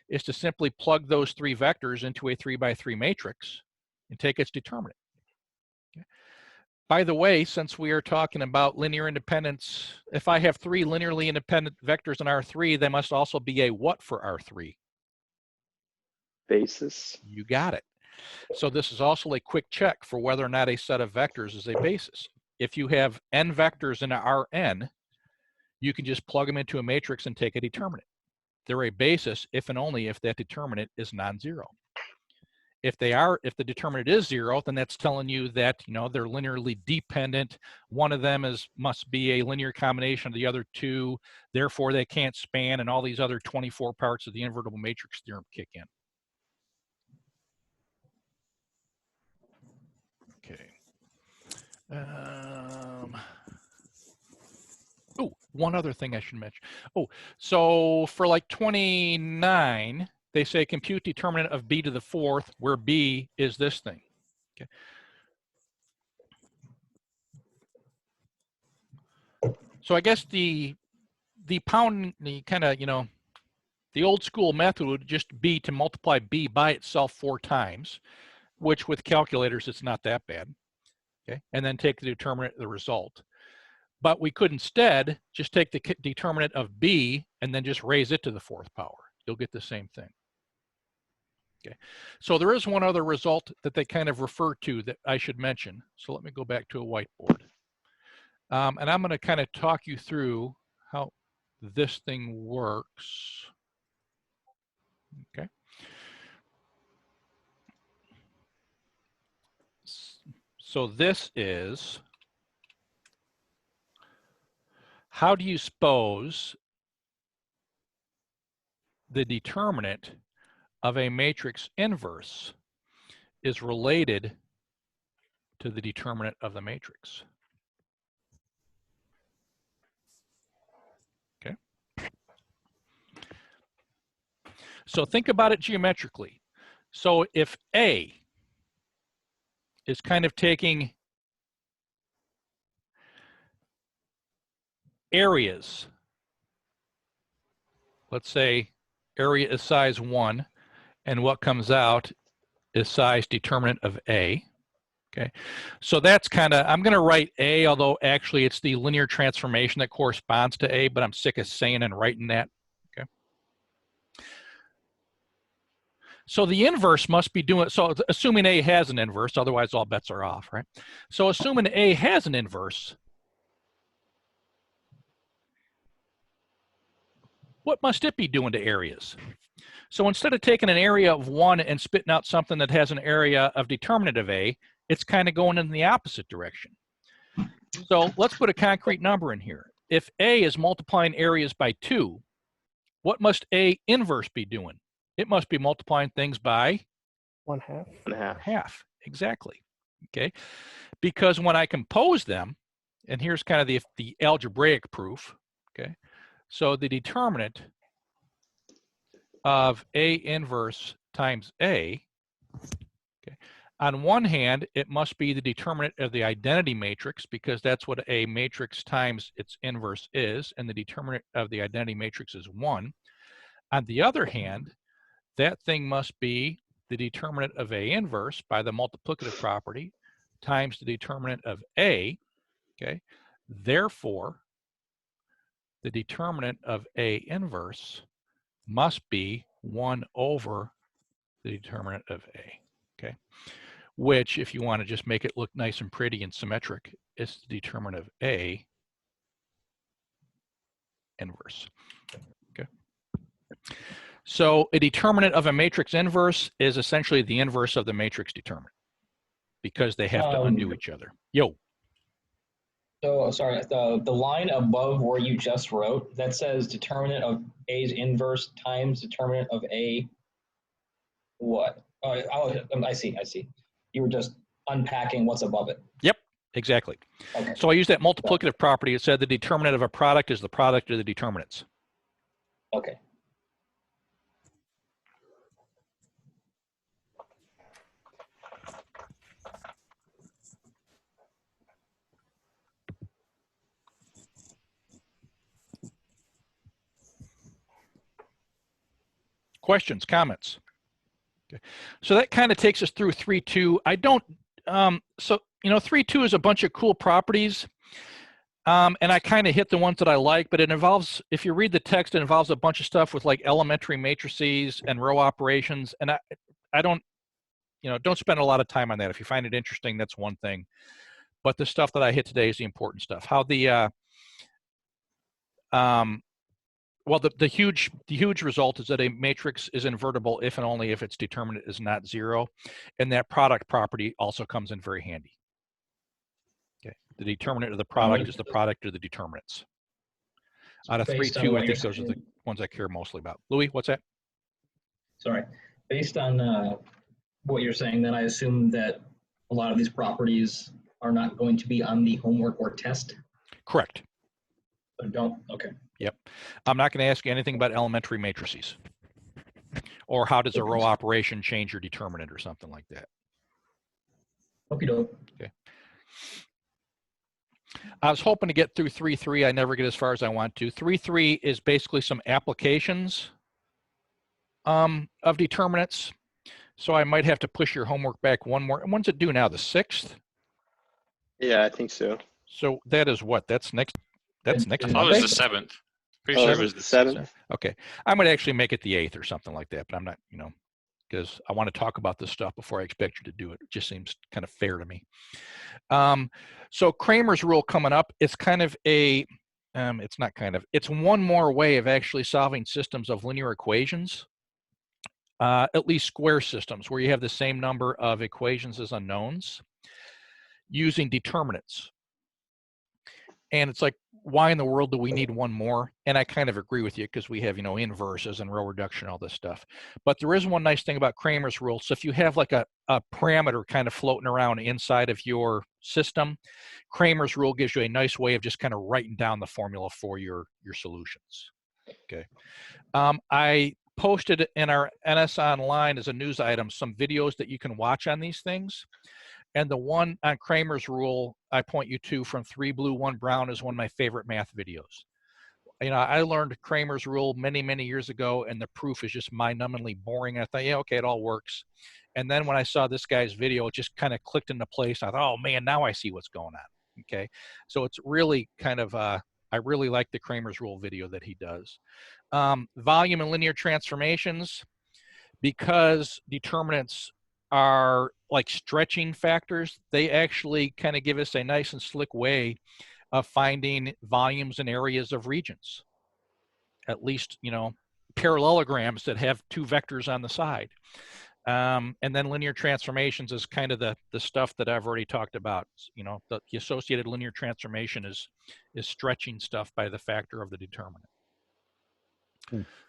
[SPEAKER 2] is to simply plug those 3 vectors into a 3x3 matrix and take its determinant. Okay. By the way, since we are talking about linear independence, if I have 3 linearly independent vectors in R3, they must also be a what for R3?
[SPEAKER 5] Basis.
[SPEAKER 2] You got it. So this is also a quick check for whether or not a set of vectors is a basis. If you have n vectors in Rn, you can just plug them into a matrix and take a determinant. They're a basis if and only if that determinant is non-zero. If the determinant is 0, then that's telling you that, you know, they're linearly dependent. One of them must be a linear combination of the other 2. Therefore, they can't span, and all these other 24 parts of the invertible matrix theorem kick in. Okay. Oh, one other thing I should mention. Oh, so for like 29, they say compute determinant of b to the 4th, where b is this thing. Okay. So I guess the kind of, you know, the old school method would just be to multiply b by itself 4 times, which with calculators, it's not that bad. Okay. And then take the determinant of the result. But we could instead just take the determinant of b and then just raise it to the 4th power. You'll get the same thing. Okay. So there is one other result that they kind of refer to that I should mention. So let me go back to a whiteboard. And I'm going to kind of talk you through how this thing works. Okay. So this is, how do you suppose the determinant of a matrix inverse is related to the determinant of the matrix? Okay. So think about it geometrically. So if A is kind of taking areas, let's say area is size 1, and what comes out is size determinant of A. Okay, so that's kind of, I'm going to write A, although actually it's the linear transformation that corresponds to A, but I'm sick of saying and writing that. Okay. So the inverse must be doing, so assuming A has an inverse, otherwise all bets are off, right? So assuming A has an inverse, what must it be doing to areas? So instead of taking an area of 1 and spitting out something that has an area of determinant of A, it's kind of going in the opposite direction. So let's put a concrete number in here. If A is multiplying areas by 2, what must A inverse be doing? It must be multiplying things by
[SPEAKER 7] 1/2.
[SPEAKER 5] 1/2.
[SPEAKER 2] Half, exactly. Okay, because when I compose them, and here's kind of the algebraic proof. Okay, so the determinant of A inverse times A, okay, On one hand, it must be the determinant of the identity matrix, because that's what a matrix times its inverse is, and the determinant of the identity matrix is 1. On the other hand, that thing must be the determinant of A inverse by the multiplicative property times the determinant of A, okay? Therefore, the determinant of A inverse must be 1 over the determinant of A, okay? Which, if you want to just make it look nice and pretty and symmetric, is the determinant of A inverse, okay? So a determinant of a matrix inverse is essentially the inverse of the matrix determinant, because they have to undo each other. Yo.
[SPEAKER 6] So sorry, the line above where you just wrote, that says determinant of A's inverse times determinant of A what? I see. You were just unpacking what's above it.
[SPEAKER 2] Yep, exactly.
[SPEAKER 6] Okay.
[SPEAKER 2] So I used that multiplicative property. It said the determinant of a product is the product of the determinants.
[SPEAKER 6] Okay.
[SPEAKER 2] Questions, comments? Okay. So that kind of takes us through 3.2. I don't, so, you know, 3.2 is a bunch of cool properties. And I kind of hit the ones that I like, but it involves, if you read the text, it involves a bunch of stuff with like elementary matrices and row operations. And I don't, you know, don't spend a lot of time on that. If you find it interesting, that's one thing. But the stuff that I hit today is the important stuff. How the, well, the huge result is that a matrix is invertible if and only if its determinant is not 0. And that product property also comes in very handy. Okay. The determinant of the product is the product of the determinants. Out of 3.2, I think those are the ones I care mostly about. Louis, what's that?
[SPEAKER 6] Sorry. Based on what you're saying, then I assume that a lot of these properties are not going to be on the homework or test?
[SPEAKER 2] Correct.
[SPEAKER 6] But don't? Okay.
[SPEAKER 2] Yep. I'm not going to ask you anything about elementary matrices. Or how does a row operation change your determinant or something like that.
[SPEAKER 6] Okie doke.
[SPEAKER 2] Okay. I was hoping to get through 3.3. I never get as far as I want to. 3.3 is basically some applications of determinants. So I might have to push your homework back one more. And when's it due now? The 6th?
[SPEAKER 5] Yeah, I think so.
[SPEAKER 2] So that is what? That's next. That's next
[SPEAKER 1] I thought
[SPEAKER 2] Monday.
[SPEAKER 1] it was the 7th. Pretty sure it was the 7th.
[SPEAKER 2] Okay. I might actually make it the 8th or something like that, but I'm not, you know, because I want to talk about this stuff before I expect you to do it. It just seems kind of fair to me. So Kramer's rule coming up, it's kind of a, it's not kind of, it's one more way of actually solving systems of linear equations, at least square systems where you have the same number of equations as unknowns using determinants. And it's like, why in the world do we need one more? And I kind of agree with you because we have, you know, inverses and row reduction, all this stuff. But there is one nice thing about Kramer's rule. So if you have like a parameter kind of floating around inside of your system, Kramer's rule gives you a nice way of just kind of writing down the formula for your solutions. Okay. I posted in our NS Online as a news item some videos that you can watch on these things. And the one on Kramer's rule I point you to from 3 Blue 1 Brown is one of my favorite math videos. You know, I learned Kramer's rule many, many years ago, and the proof is just mind-numbingly boring. I thought, yeah, okay, it all works. And then when I saw this guy's video, it just kind of clicked into place. I thought, oh man, now I see what's going on. Okay, so it's really kind of, I really like the Kramer's rule video that he does. Volume and linear transformations, because determinants are like stretching factors, they actually kind of give us a nice and slick way of finding volumes and areas of regions. At least, you know, parallelograms that have 2 vectors on the side. And then linear transformations is kind of the stuff that I've already talked about. You know, the associated linear transformation is stretching stuff by the factor of the determinant.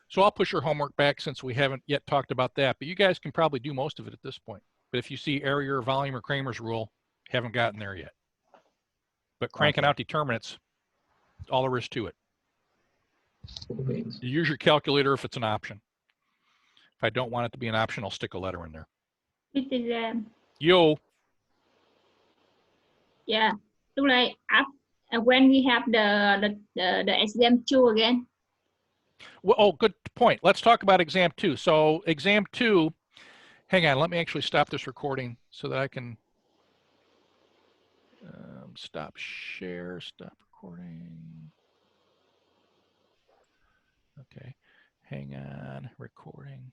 [SPEAKER 2] So I'll push your homework back since we haven't yet talked about that, but you guys can probably do most of it at this point. But if you see area or volume or Kramer's rule, haven't gotten there yet. But cranking out determinants, all there is to it. You use your calculator if it's an option. If I don't want it to be an option, I'll stick a letter in there.
[SPEAKER 8] It is
[SPEAKER 2] Yo.
[SPEAKER 8] Yeah. Lúc này when we have the exam 2 again.
[SPEAKER 2] Well, oh, good point. Let's talk about exam 2. So exam 2, hang on, let me actually stop this recording so that I can stop share, stop recording. Okay, hang on, recording.